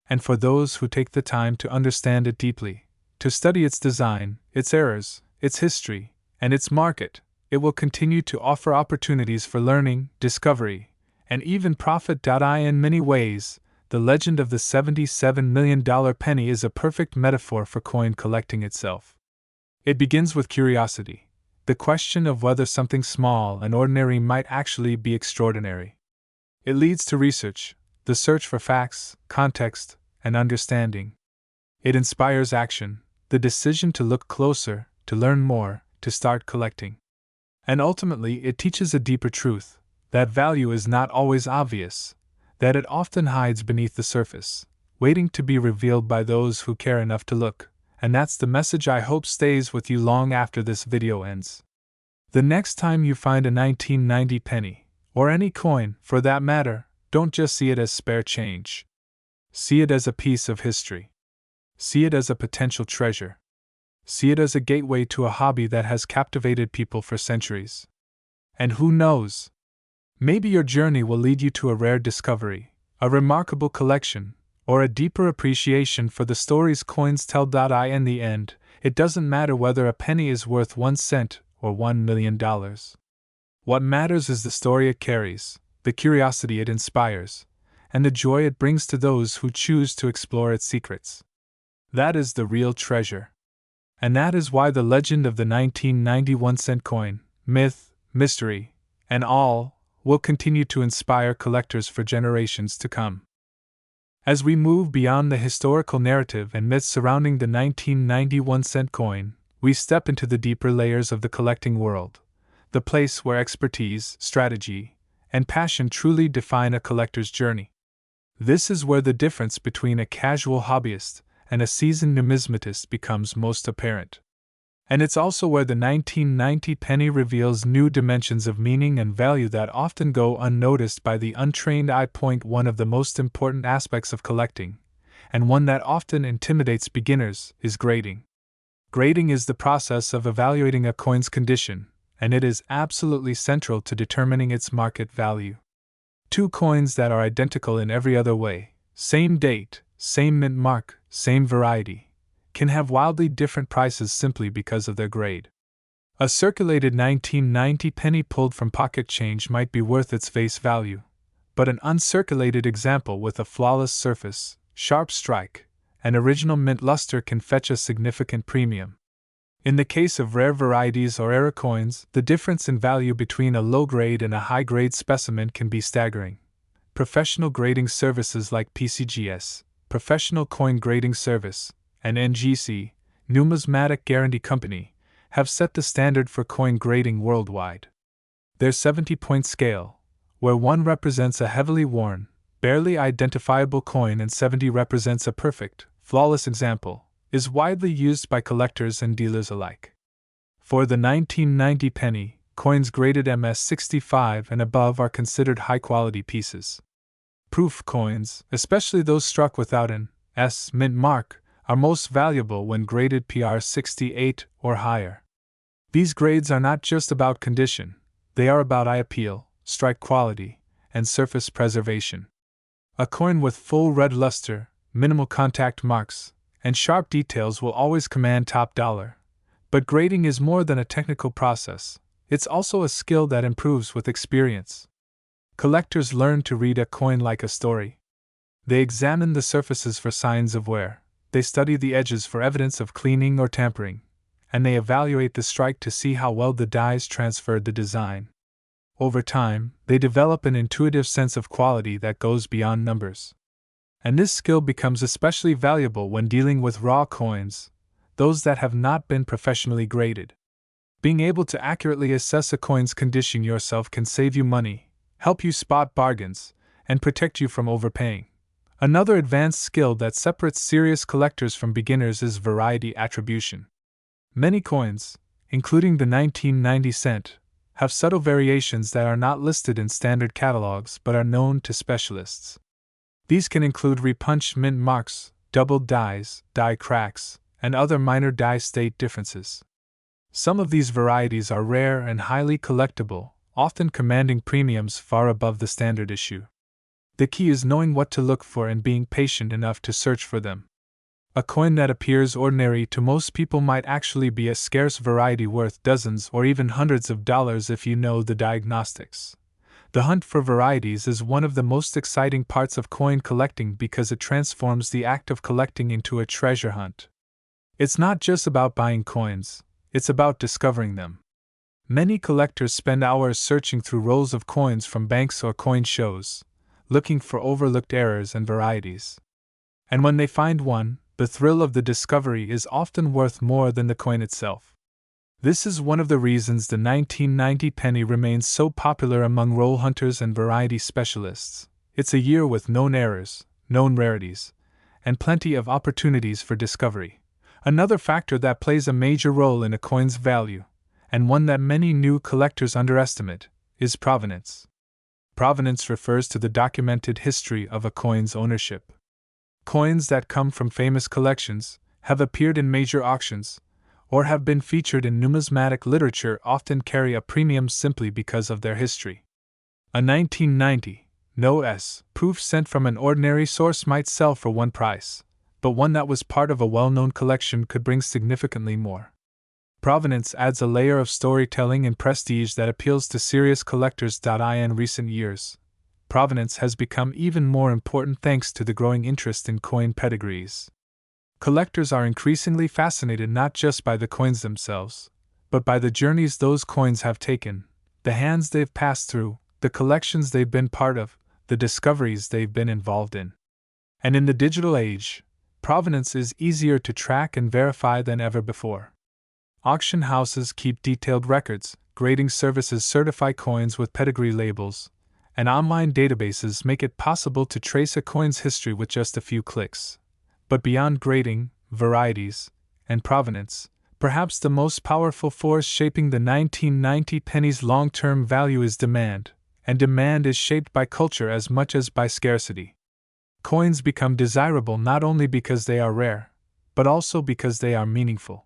And for those who take the time to understand it deeply, to study its design, its errors, its history, and its market, it will continue to offer opportunities for learning, discovery, and even profit. In many ways, the legend of the $77 million penny is a perfect metaphor for coin collecting itself. It begins with curiosity, the question of whether something small and ordinary might actually be extraordinary. It leads to research, the search for facts, context, and understanding. It inspires action, the decision to look closer, to learn more, to start collecting. And ultimately, it teaches a deeper truth, that value is not always obvious, that it often hides beneath the surface, waiting to be revealed by those who care enough to look, and that's the message I hope stays with you long after this video ends. The next time you find a 1990 penny, or any coin for that matter, don't just see it as spare change. See it as a piece of history. See it as a potential treasure. See it as a gateway to a hobby that has captivated people for centuries. And who knows? Maybe your journey will lead you to a rare discovery, a remarkable collection, or a deeper appreciation for the stories coins tell. In the end, it doesn't matter whether a penny is worth 1 cent or $1 million. What matters is the story it carries, the curiosity it inspires, and the joy it brings to those who choose to explore its secrets. That is the real treasure. And that is why the legend of the 1991 cent coin, myth, mystery, and all, will continue to inspire collectors for generations to come. As we move beyond the historical narrative and myths surrounding the 1991 cent coin, we step into the deeper layers of the collecting world, the place where expertise, strategy, and passion truly define a collector's journey. This is where the difference between a casual hobbyist and a seasoned numismatist becomes most apparent. And it's also where the 1990 penny reveals new dimensions of meaning and value that often go unnoticed by the untrained eye. One of the most important aspects of collecting, and one that often intimidates beginners, is grading. Grading is the process of evaluating a coin's condition, and it is absolutely central to determining its market value. Two coins that are identical in every other way, same date, same mint mark, same variety, can have wildly different prices simply because of their grade. A circulated 1990 penny pulled from pocket change might be worth its face value, but an uncirculated example with a flawless surface, sharp strike, and original mint luster can fetch a significant premium. In the case of rare varieties or error coins, the difference in value between a low-grade and a high-grade specimen can be staggering. Professional grading services like PCGS, Professional Coin Grading Service, and NGC, Numismatic Guarantee Company, have set the standard for coin grading worldwide. Their 70-point scale, where 1 represents a heavily worn, barely identifiable coin and 70 represents a perfect, flawless example, is widely used by collectors and dealers alike. For the 1990 penny, coins graded MS-65 and above are considered high-quality pieces. Proof coins, especially those struck without an S mint mark, are most valuable when graded PR-68 or higher. These grades are not just about condition, they are about eye appeal, strike quality, and surface preservation. A coin with full red luster, minimal contact marks, and sharp details will always command top dollar. But grading is more than a technical process, it's also a skill that improves with experience. Collectors learn to read a coin like a story. They examine the surfaces for signs of wear, they study the edges for evidence of cleaning or tampering, and they evaluate the strike to see how well the dies transferred the design. Over time, they develop an intuitive sense of quality that goes beyond numbers. And this skill becomes especially valuable when dealing with raw coins, those that have not been professionally graded. Being able to accurately assess a coin's condition yourself can save you money, help you spot bargains, and protect you from overpaying. Another advanced skill that separates serious collectors from beginners is variety attribution. Many coins, including the 1990 cent, have subtle variations that are not listed in standard catalogs but are known to specialists. These can include repunched mint marks, doubled dies, die cracks, and other minor die state differences. Some of these varieties are rare and highly collectible, often commanding premiums far above the standard issue. The key is knowing what to look for and being patient enough to search for them. A coin that appears ordinary to most people might actually be a scarce variety worth dozens or even hundreds of dollars if you know the diagnostics. The hunt for varieties is one of the most exciting parts of coin collecting because it transforms the act of collecting into a treasure hunt. It's not just about buying coins, it's about discovering them. Many collectors spend hours searching through rolls of coins from banks or coin shows, looking for overlooked errors and varieties. And when they find one, the thrill of the discovery is often worth more than the coin itself. This is one of the reasons the 1990 penny remains so popular among roll hunters and variety specialists. It's a year with known errors, known rarities, and plenty of opportunities for discovery. Another factor that plays a major role in a coin's value, and one that many new collectors underestimate, is provenance. Provenance refers to the documented history of a coin's ownership. Coins that come from famous collections, have appeared in major auctions, or have been featured in numismatic literature often carry a premium simply because of their history. A 1990, no S, proof sent from an ordinary source might sell for one price, but one that was part of a well-known collection could bring significantly more. Provenance adds a layer of storytelling and prestige that appeals to serious collectors. In recent years, provenance has become even more important thanks to the growing interest in coin pedigrees. Collectors are increasingly fascinated not just by the coins themselves, but by the journeys those coins have taken, the hands they've passed through, the collections they've been part of, the discoveries they've been involved in. And in the digital age, provenance is easier to track and verify than ever before. Auction houses keep detailed records, grading services certify coins with pedigree labels, and online databases make it possible to trace a coin's history with just a few clicks. But beyond grading, varieties, and provenance, perhaps the most powerful force shaping the 1990 penny's long-term value is demand, and demand is shaped by culture as much as by scarcity. Coins become desirable not only because they are rare, but also because they are meaningful.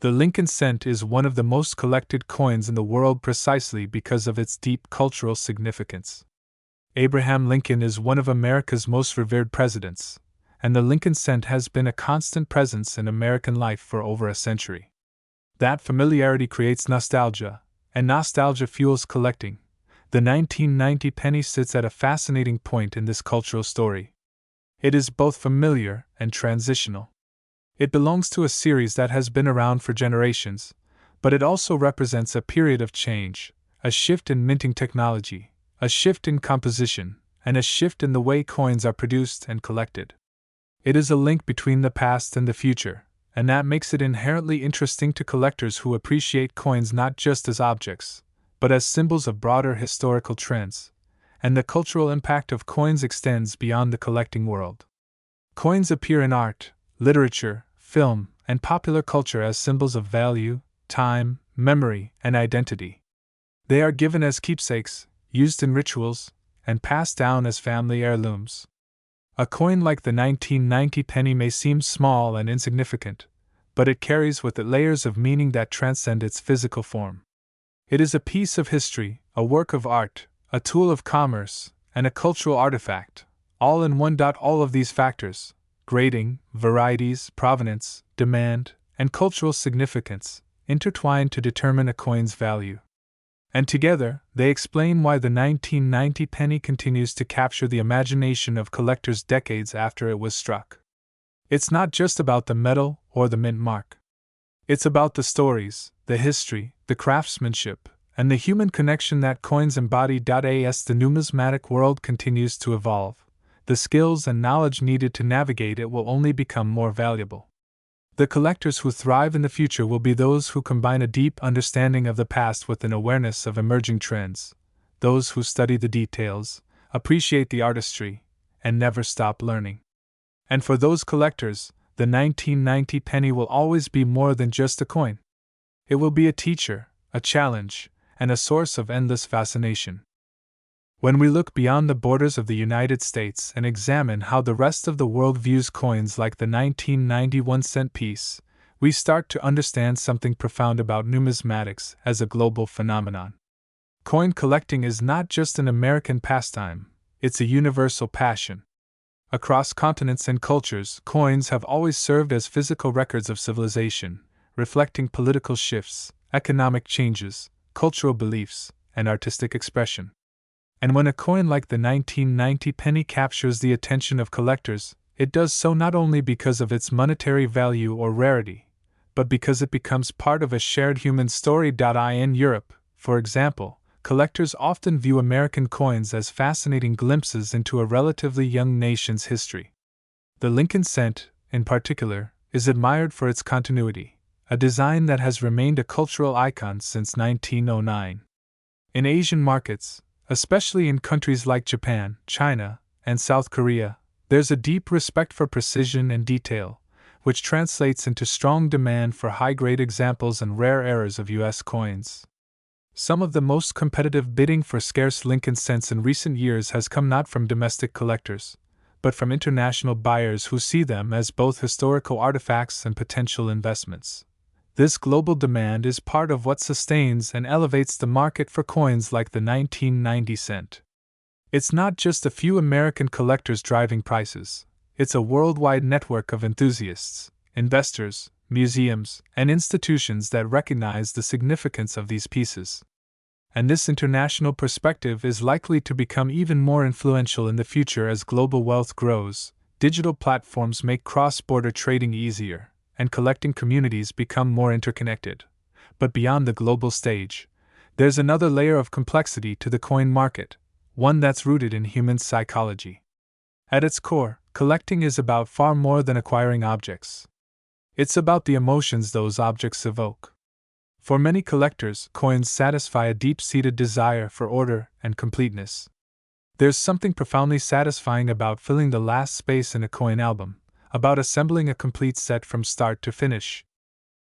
The Lincoln cent is one of the most collected coins in the world precisely because of its deep cultural significance. Abraham Lincoln is one of America's most revered presidents, and the Lincoln cent has been a constant presence in American life for over a century. That familiarity creates nostalgia, and nostalgia fuels collecting. The 1990 penny sits at a fascinating point in this cultural story. It is both familiar and transitional. It belongs to a series that has been around for generations, but it also represents a period of change, a shift in minting technology, a shift in composition, and a shift in the way coins are produced and collected. It is a link between the past and the future, and that makes it inherently interesting to collectors who appreciate coins not just as objects, but as symbols of broader historical trends, and the cultural impact of coins extends beyond the collecting world. Coins appear in art, literature, film, and popular culture as symbols of value, time, memory, and identity. They are given as keepsakes, used in rituals, and passed down as family heirlooms. A coin like the 1990 penny may seem small and insignificant, but it carries with it layers of meaning that transcend its physical form. It is a piece of history, a work of art, a tool of commerce, and a cultural artifact, all in one. All of these factors, grading, varieties, provenance, demand, and cultural significance, intertwine to determine a coin's value. And together, they explain why the 1990 penny continues to capture the imagination of collectors decades after it was struck. It's not just about the metal or the mint mark. It's about the stories, the history, the craftsmanship, and the human connection that coins embody. As the numismatic world continues to evolve, the skills and knowledge needed to navigate it will only become more valuable. The collectors who thrive in the future will be those who combine a deep understanding of the past with an awareness of emerging trends, those who study the details, appreciate the artistry, and never stop learning. And for those collectors, the 1990 penny will always be more than just a coin. It will be a teacher, a challenge, and a source of endless fascination. When we look beyond the borders of the United States and examine how the rest of the world views coins like the 1991-cent piece, we start to understand something profound about numismatics as a global phenomenon. Coin collecting is not just an American pastime, it's a universal passion. Across continents and cultures, coins have always served as physical records of civilization, reflecting political shifts, economic changes, cultural beliefs, and artistic expression. And when a coin like the 1990 penny captures the attention of collectors, it does so not only because of its monetary value or rarity, but because it becomes part of a shared human story. In Europe, for example, collectors often view American coins as fascinating glimpses into a relatively young nation's history. The Lincoln cent, in particular, is admired for its continuity, a design that has remained a cultural icon since 1909. In Asian markets, especially in countries like Japan, China, and South Korea, there's a deep respect for precision and detail, which translates into strong demand for high-grade examples and rare errors of U.S. coins. Some of the most competitive bidding for scarce Lincoln cents in recent years has come not from domestic collectors, but from international buyers who see them as both historical artifacts and potential investments. This global demand is part of what sustains and elevates the market for coins like the 1990 cent. It's not just a few American collectors driving prices, it's a worldwide network of enthusiasts, investors, museums, and institutions that recognize the significance of these pieces. And this international perspective is likely to become even more influential in the future as global wealth grows, digital platforms make cross-border trading easier, and collecting communities become more interconnected. But beyond the global stage, there's another layer of complexity to the coin market, one that's rooted in human psychology. At its core, collecting is about far more than acquiring objects. It's about the emotions those objects evoke. For many collectors, coins satisfy a deep-seated desire for order and completeness. There's something profoundly satisfying about filling the last space in a coin album, about assembling a complete set from start to finish.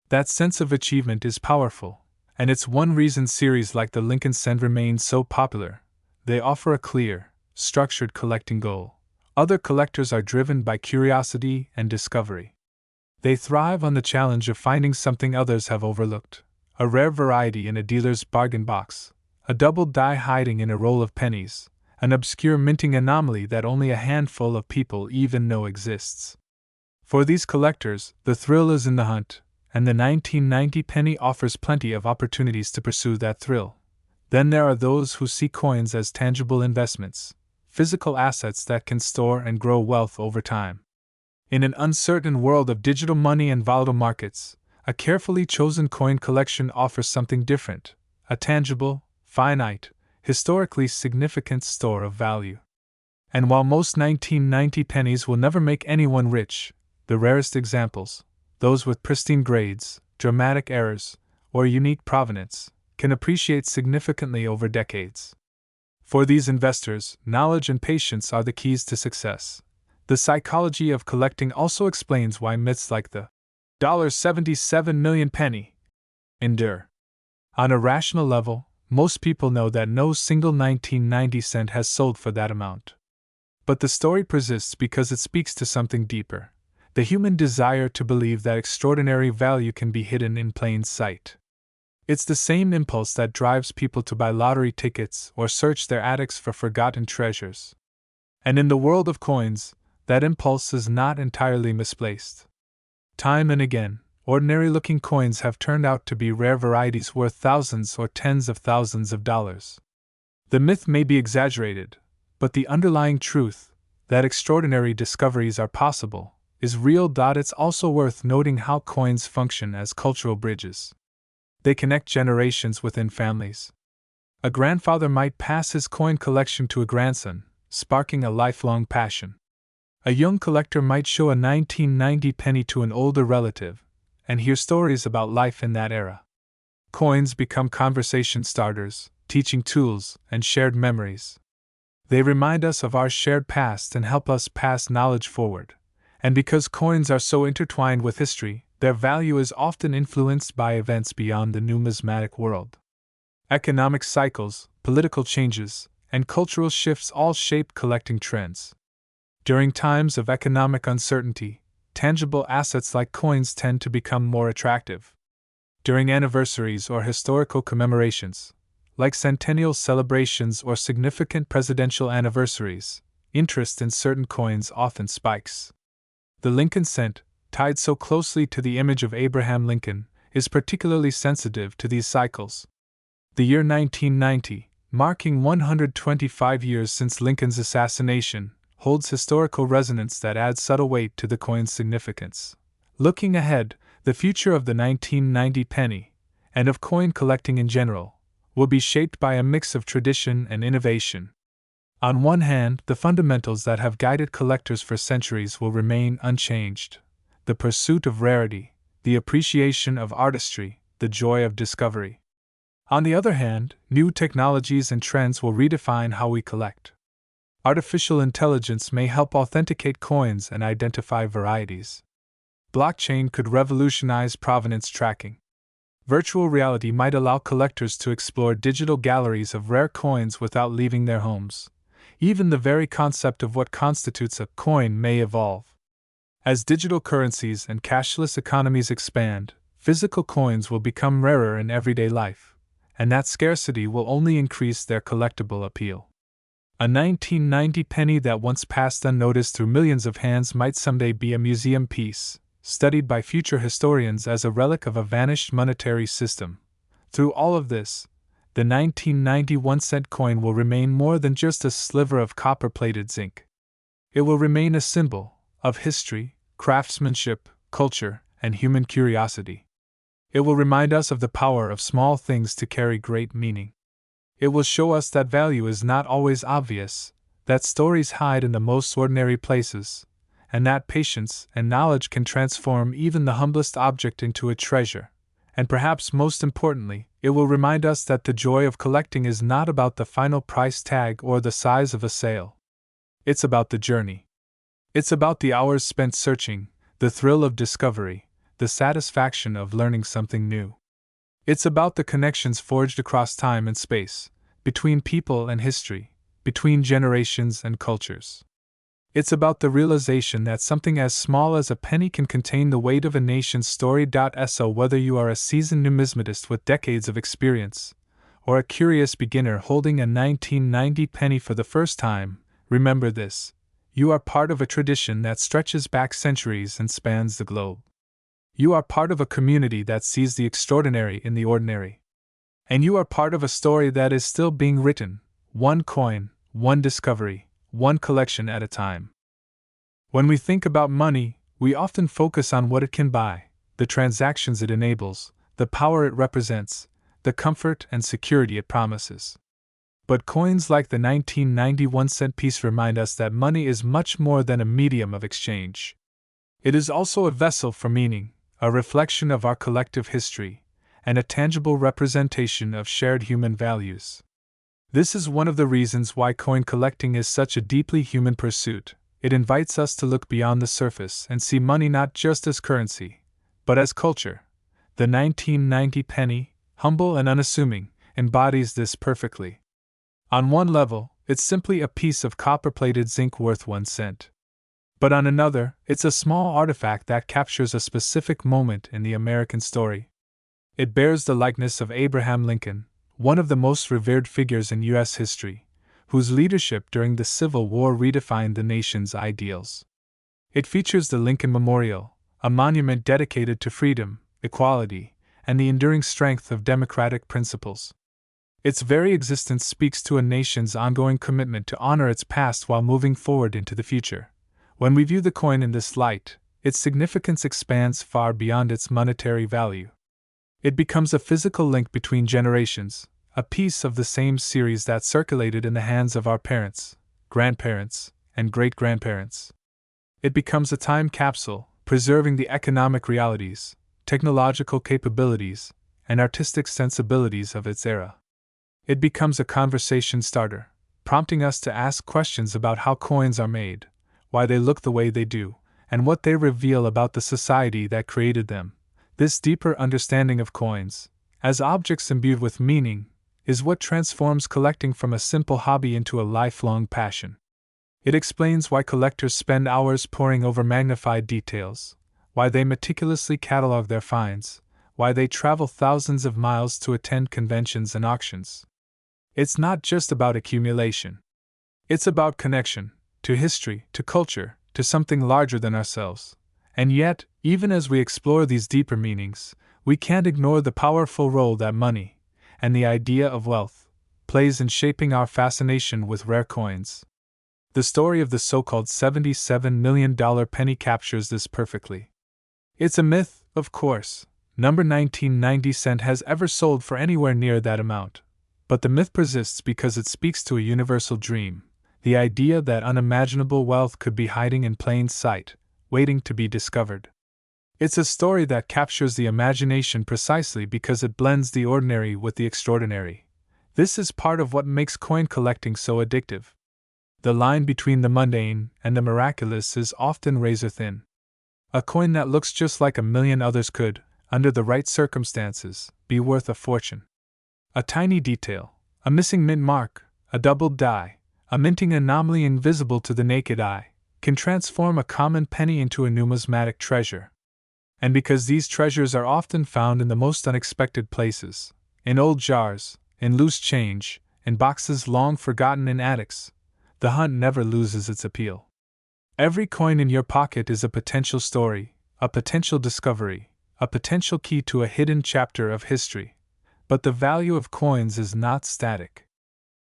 That sense of achievement is powerful, and it's one reason series like the Lincoln cent remain so popular. They offer a clear, structured collecting goal. Other collectors are driven by curiosity and discovery. They thrive on the challenge of finding something others have overlooked, a rare variety in a dealer's bargain box, a double die hiding in a roll of pennies, an obscure minting anomaly that only a handful of people even know exists. For these collectors, the thrill is in the hunt, and the 1990 penny offers plenty of opportunities to pursue that thrill. Then there are those who see coins as tangible investments, physical assets that can store and grow wealth over time. In an uncertain world of digital money and volatile markets, a carefully chosen coin collection offers something different, a tangible, finite, historically significant store of value. And while most 1990 pennies will never make anyone rich, the rarest examples, those with pristine grades, dramatic errors, or unique provenance, can appreciate significantly over decades. For these investors, knowledge and patience are the keys to success. The psychology of collecting also explains why myths like the $77 million penny endure. On a rational level, Most people know that no single 1990 cent has sold for that amount. But the story persists because it speaks to something deeper: the human desire to believe that extraordinary value can be hidden in plain sight. It's the same impulse that drives people to buy lottery tickets or search their attics for forgotten treasures. And in the world of coins, that impulse is not entirely misplaced. Time and again, ordinary-looking coins have turned out to be rare varieties worth thousands or tens of thousands of dollars. The myth may be exaggerated, but the underlying truth, that extraordinary discoveries are possible, is real. It's also worth noting how coins function as cultural bridges. They connect generations within families. A grandfather might pass his coin collection to a grandson, sparking a lifelong passion. A young collector might show a 1990 penny to an older relative, and hear stories about life in that era. Coins become conversation starters, teaching tools, and shared memories. They remind us of our shared past and help us pass knowledge forward. And because coins are so intertwined with history, their value is often influenced by events beyond the numismatic world. Economic cycles, political changes, and cultural shifts all shape collecting trends. During times of economic uncertainty, tangible assets like coins tend to become more attractive. During anniversaries or historical commemorations, like centennial celebrations or significant presidential anniversaries, interest in certain coins often spikes. The Lincoln cent, tied so closely to the image of Abraham Lincoln, is particularly sensitive to these cycles. The year 1990, marking 125 years since Lincoln's assassination, holds historical resonance that adds subtle weight to the coin's significance. Looking ahead, the future of the 1990 penny, and of coin collecting in general, will be shaped by a mix of tradition and innovation. On one hand, the fundamentals that have guided collectors for centuries will remain unchanged: the pursuit of rarity, the appreciation of artistry, the joy of discovery. On the other hand, new technologies and trends will redefine how we collect. Artificial intelligence may help authenticate coins and identify varieties. Blockchain could revolutionize provenance tracking. Virtual reality might allow collectors to explore digital galleries of rare coins without leaving their homes. Even the very concept of what constitutes a coin may evolve. As digital currencies and cashless economies expand, physical coins will become rarer in everyday life, and that scarcity will only increase their collectible appeal. A 1990 penny that once passed unnoticed through millions of hands might someday be a museum piece, studied by future historians as a relic of a vanished monetary system. Through all of this, the 1991 cent coin will remain more than just a sliver of copper-plated zinc. It will remain a symbol of history, craftsmanship, culture, and human curiosity. It will remind us of the power of small things to carry great meaning. It will show us that value is not always obvious, that stories hide in the most ordinary places, and that patience and knowledge can transform even the humblest object into a treasure. And perhaps most importantly, it will remind us that the joy of collecting is not about the final price tag or the size of a sale. It's about the journey. It's about the hours spent searching, the thrill of discovery, the satisfaction of learning something new. It's about the connections forged across time and space, between people and history, between generations and cultures. It's about the realization that something as small as a penny can contain the weight of a nation's story. So whether you are a seasoned numismatist with decades of experience, or a curious beginner holding a 1990 penny for the first time, remember this: you are part of a tradition that stretches back centuries and spans the globe. You are part of a community that sees the extraordinary in the ordinary. And you are part of a story that is still being written, one coin, one discovery, one collection at a time. When we think about money, we often focus on what it can buy, the transactions it enables, the power it represents, the comfort and security it promises. But coins like the 1991 cent piece remind us that money is much more than a medium of exchange. It is also a vessel for meaning, a reflection of our collective history, and a tangible representation of shared human values. This is one of the reasons why coin collecting is such a deeply human pursuit. It invites us to look beyond the surface and see money not just as currency, but as culture. The 1990 penny, humble and unassuming, embodies this perfectly. On one level, it's simply a piece of copper-plated zinc worth 1 cent. But on another, it's a small artifact that captures a specific moment in the American story. It bears the likeness of Abraham Lincoln, one of the most revered figures in U.S. history, whose leadership during the Civil War redefined the nation's ideals. It features the Lincoln Memorial, a monument dedicated to freedom, equality, and the enduring strength of democratic principles. Its very existence speaks to a nation's ongoing commitment to honor its past while moving forward into the future. When we view the coin in this light, its significance expands far beyond its monetary value. It becomes a physical link between generations, a piece of the same series that circulated in the hands of our parents, grandparents, and great-grandparents. It becomes a time capsule, preserving the economic realities, technological capabilities, and artistic sensibilities of its era. It becomes a conversation starter, prompting us to ask questions about how coins are made, why they look the way they do, and what they reveal about the society that created them. This deeper understanding of coins, as objects imbued with meaning, is what transforms collecting from a simple hobby into a lifelong passion. It explains why collectors spend hours poring over magnified details, why they meticulously catalog their finds, why they travel thousands of miles to attend conventions and auctions. It's not just about accumulation. It's about connection, to history, to culture, to something larger than ourselves. And yet, even as we explore these deeper meanings, we can't ignore the powerful role that money, and the idea of wealth, plays in shaping our fascination with rare coins. The story of the so-called $77 million penny captures this perfectly. It's a myth, of course. Number 1990 cent has ever sold for anywhere near that amount. But the myth persists because it speaks to a universal dream, the idea that unimaginable wealth could be hiding in plain sight, waiting to be discovered. It's a story that captures the imagination precisely because it blends the ordinary with the extraordinary. This is part of what makes coin collecting so addictive. The line between the mundane and the miraculous is often razor thin. A coin that looks just like a million others could, under the right circumstances, be worth a fortune. A tiny detail, a missing mint mark, a doubled die, a minting anomaly invisible to the naked eye, can transform a common penny into a numismatic treasure. And because these treasures are often found in the most unexpected places, in old jars, in loose change, in boxes long forgotten in attics, the hunt never loses its appeal. Every coin in your pocket is a potential story, a potential discovery, a potential key to a hidden chapter of history. But the value of coins is not static.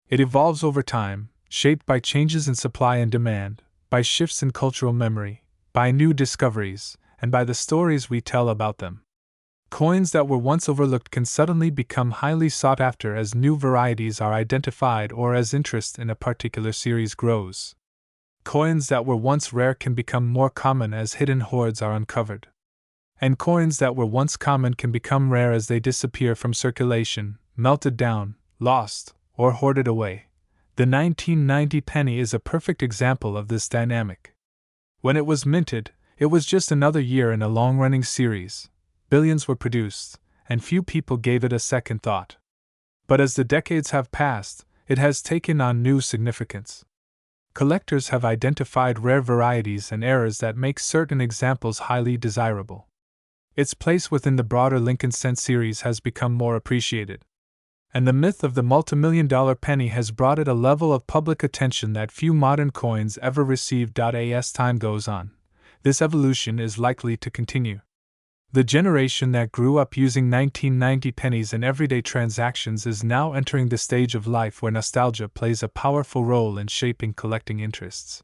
It evolves over time, shaped by changes in supply and demand, by shifts in cultural memory, by new discoveries, and by the stories we tell about them. Coins that were once overlooked can suddenly become highly sought after as new varieties are identified or as interest in a particular series grows. Coins that were once rare can become more common as hidden hoards are uncovered. And coins that were once common can become rare as they disappear from circulation, melted down, lost, or hoarded away. The 1990 penny is a perfect example of this dynamic. When it was minted, it was just another year in a long-running series. Billions were produced, and few people gave it a second thought. But as the decades have passed, it has taken on new significance. Collectors have identified rare varieties and eras that make certain examples highly desirable. Its place within the broader Lincoln cent series has become more appreciated. And the myth of the multimillion-dollar penny has brought it a level of public attention that few modern coins ever received. As time goes on, this evolution is likely to continue. The generation that grew up using 1990 pennies in everyday transactions is now entering the stage of life where nostalgia plays a powerful role in shaping collecting interests.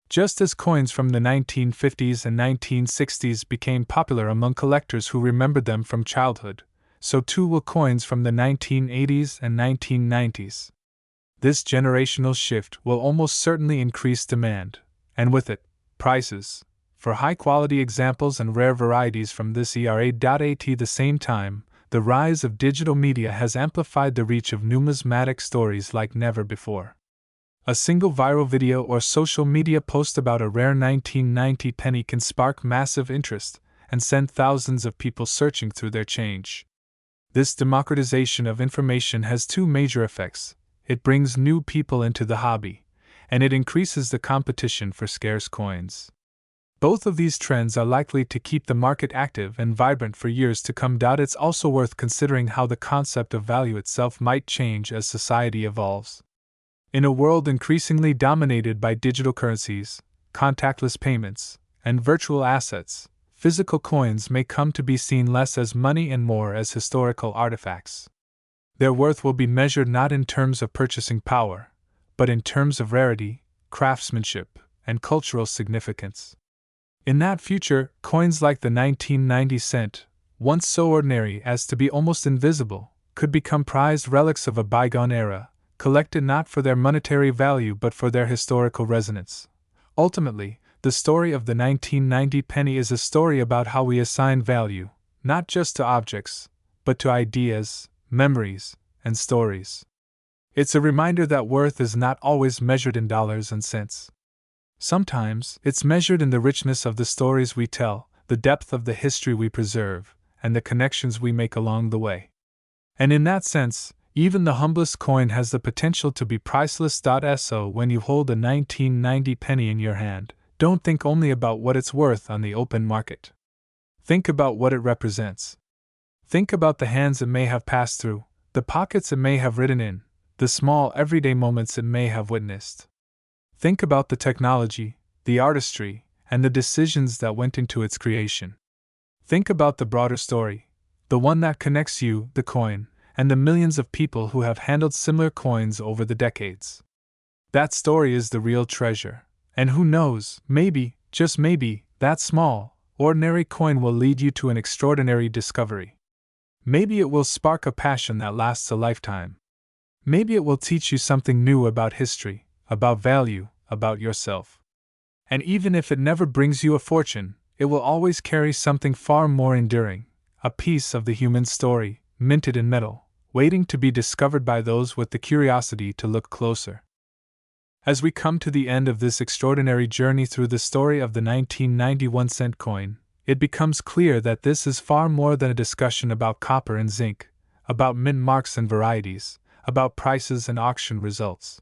Just as coins from the 1950s and 1960s became popular among collectors who remembered them from childhood, so too will coins from the 1980s and 1990s. This generational shift will almost certainly increase demand, and with it, prices, for high-quality examples and rare varieties from this era. At the same time, the rise of digital media has amplified the reach of numismatic stories like never before. A single viral video or social media post about a rare 1990 penny can spark massive interest and send thousands of people searching through their change. This democratization of information has two major effects. It brings new people into the hobby, and it increases the competition for scarce coins. Both of these trends are likely to keep the market active and vibrant for years to come. It's also worth considering how the concept of value itself might change as society evolves. In a world increasingly dominated by digital currencies, contactless payments, and virtual assets, physical coins may come to be seen less as money and more as historical artifacts. Their worth will be measured not in terms of purchasing power, but in terms of rarity, craftsmanship, and cultural significance. In that future, coins like the 1990 cent, once so ordinary as to be almost invisible, could become prized relics of a bygone era, collected not for their monetary value but for their historical resonance. Ultimately, the story of the 1990 penny is a story about how we assign value, not just to objects, but to ideas, memories, and stories. It's a reminder that worth is not always measured in dollars and cents. Sometimes, it's measured in the richness of the stories we tell, the depth of the history we preserve, and the connections we make along the way. And in that sense, even the humblest coin has the potential to be priceless. So when you hold a 1990 penny in your hand, don't think only about what it's worth on the open market. Think about what it represents. Think about the hands it may have passed through, the pockets it may have ridden in, the small everyday moments it may have witnessed. Think about the technology, the artistry, and the decisions that went into its creation. Think about the broader story, the one that connects you, the coin, and the millions of people who have handled similar coins over the decades. That story is the real treasure, and who knows, maybe, just maybe, that small, ordinary coin will lead you to an extraordinary discovery. Maybe it will spark a passion that lasts a lifetime. Maybe it will teach you something new about history, about value, about yourself. And even if it never brings you a fortune, it will always carry something far more enduring, a piece of the human story, minted in metal, waiting to be discovered by those with the curiosity to look closer. As we come to the end of this extraordinary journey through the story of the 1991 cent coin, it becomes clear that this is far more than a discussion about copper and zinc, about mint marks and varieties, about prices and auction results.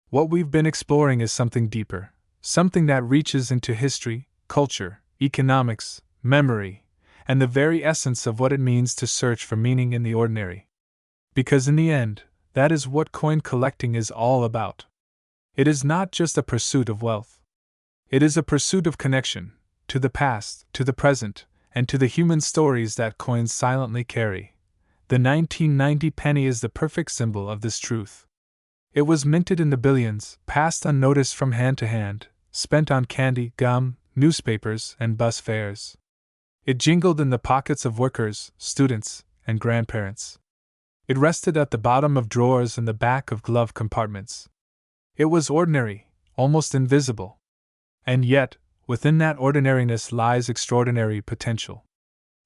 What we've been exploring is something deeper, something that reaches into history, culture, economics, memory, and the very essence of what it means to search for meaning in the ordinary. Because in the end, that is what coin collecting is all about. It is not just a pursuit of wealth. It is a pursuit of connection, to the past, to the present, and to the human stories that coins silently carry. The 1990 penny is the perfect symbol of this truth. It was minted in the billions, passed unnoticed from hand to hand, spent on candy, gum, newspapers, and bus fares. It jingled in the pockets of workers, students, and grandparents. It rested at the bottom of drawers and the back of glove compartments. It was ordinary, almost invisible. And yet, within that ordinariness lies extraordinary potential.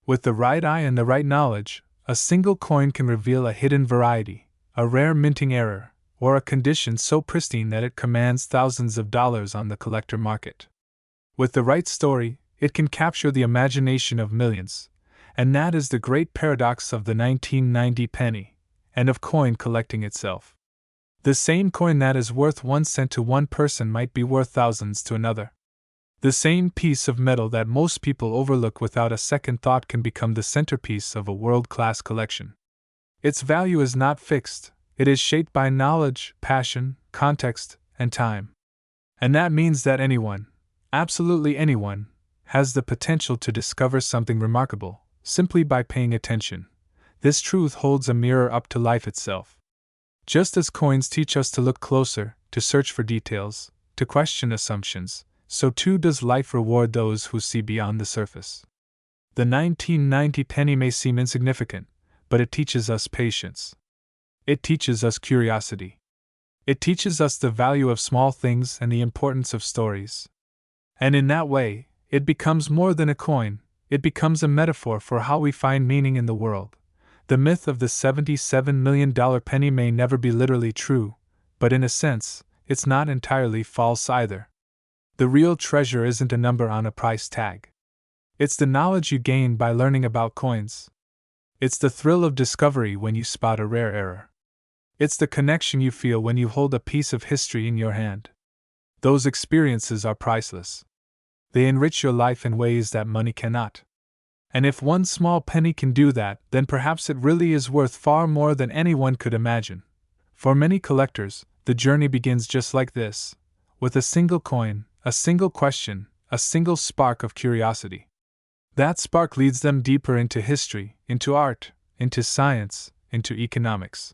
With the right eye and the right knowledge, a single coin can reveal a hidden variety, a rare minting error, or a condition so pristine that it commands thousands of dollars on the collector market. With the right story, it can capture the imagination of millions, and that is the great paradox of the 1990 penny, and of coin collecting itself. The same coin that is worth 1 cent to one person might be worth thousands to another. The same piece of metal that most people overlook without a second thought can become the centerpiece of a world-class collection. Its value is not fixed. It is shaped by knowledge, passion, context, and time. And that means that anyone, absolutely anyone, has the potential to discover something remarkable, simply by paying attention. This truth holds a mirror up to life itself. Just as coins teach us to look closer, to search for details, to question assumptions, so too does life reward those who see beyond the surface. The 1990 penny may seem insignificant, but it teaches us patience. It teaches us curiosity. It teaches us the value of small things and the importance of stories. And in that way, it becomes more than a coin, it becomes a metaphor for how we find meaning in the world. The myth of the $77 million penny may never be literally true, but in a sense, it's not entirely false either. The real treasure isn't a number on a price tag. It's the knowledge you gain by learning about coins. It's the thrill of discovery when you spot a rare error. It's the connection you feel when you hold a piece of history in your hand. Those experiences are priceless. They enrich your life in ways that money cannot. And if one small penny can do that, then perhaps it really is worth far more than anyone could imagine. For many collectors, the journey begins just like this, with a single coin, a single question, a single spark of curiosity. That spark leads them deeper into history, into art, into science, into economics.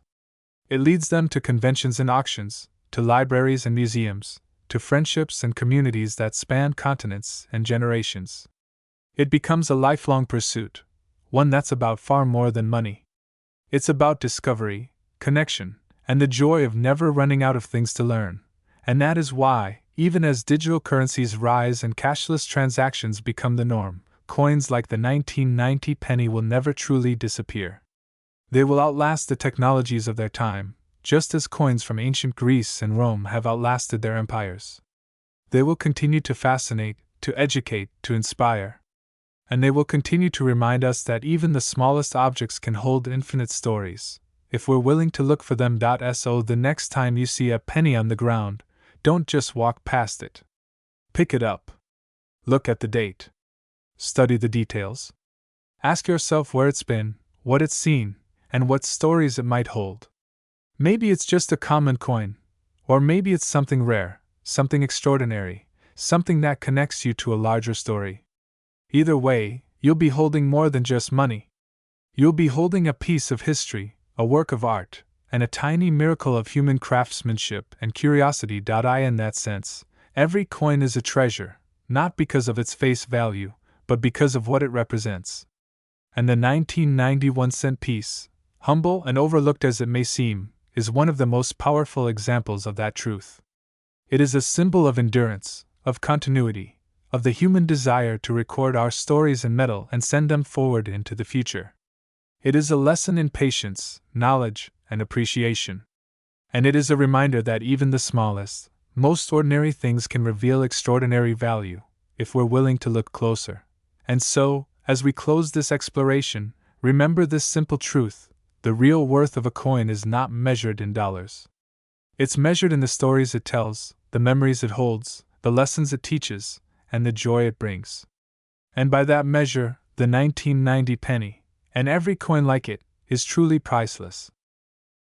It leads them to conventions and auctions, to libraries and museums, to friendships and communities that span continents and generations. It becomes a lifelong pursuit, one that's about far more than money. It's about discovery, connection, and the joy of never running out of things to learn. And that is why, even as digital currencies rise and cashless transactions become the norm, coins like the 1990 penny will never truly disappear. They will outlast the technologies of their time, just as coins from ancient Greece and Rome have outlasted their empires. They will continue to fascinate, to educate, to inspire. And they will continue to remind us that even the smallest objects can hold infinite stories, if we're willing to look for them. So the next time you see a penny on the ground, don't just walk past it. Pick it up. Look at the date. Study the details. Ask yourself where it's been, what it's seen, and what stories it might hold. Maybe it's just a common coin, or maybe it's something rare, something extraordinary, something that connects you to a larger story. Either way, you'll be holding more than just money. You'll be holding a piece of history, a work of art, and a tiny miracle of human craftsmanship and curiosity. In that sense, every coin is a treasure, not because of its face value, but because of what it represents. And the 1991-cent piece, humble and overlooked as it may seem, is one of the most powerful examples of that truth. It is a symbol of endurance, of continuity, of the human desire to record our stories in metal and send them forward into the future. It is a lesson in patience, knowledge, and appreciation. And it is a reminder that even the smallest, most ordinary things can reveal extraordinary value, if we're willing to look closer. And so, as we close this exploration, remember this simple truth: the real worth of a coin is not measured in dollars. It's measured in the stories it tells, the memories it holds, the lessons it teaches, and the joy it brings. And by that measure, the 1990 penny, and every coin like it, is truly priceless.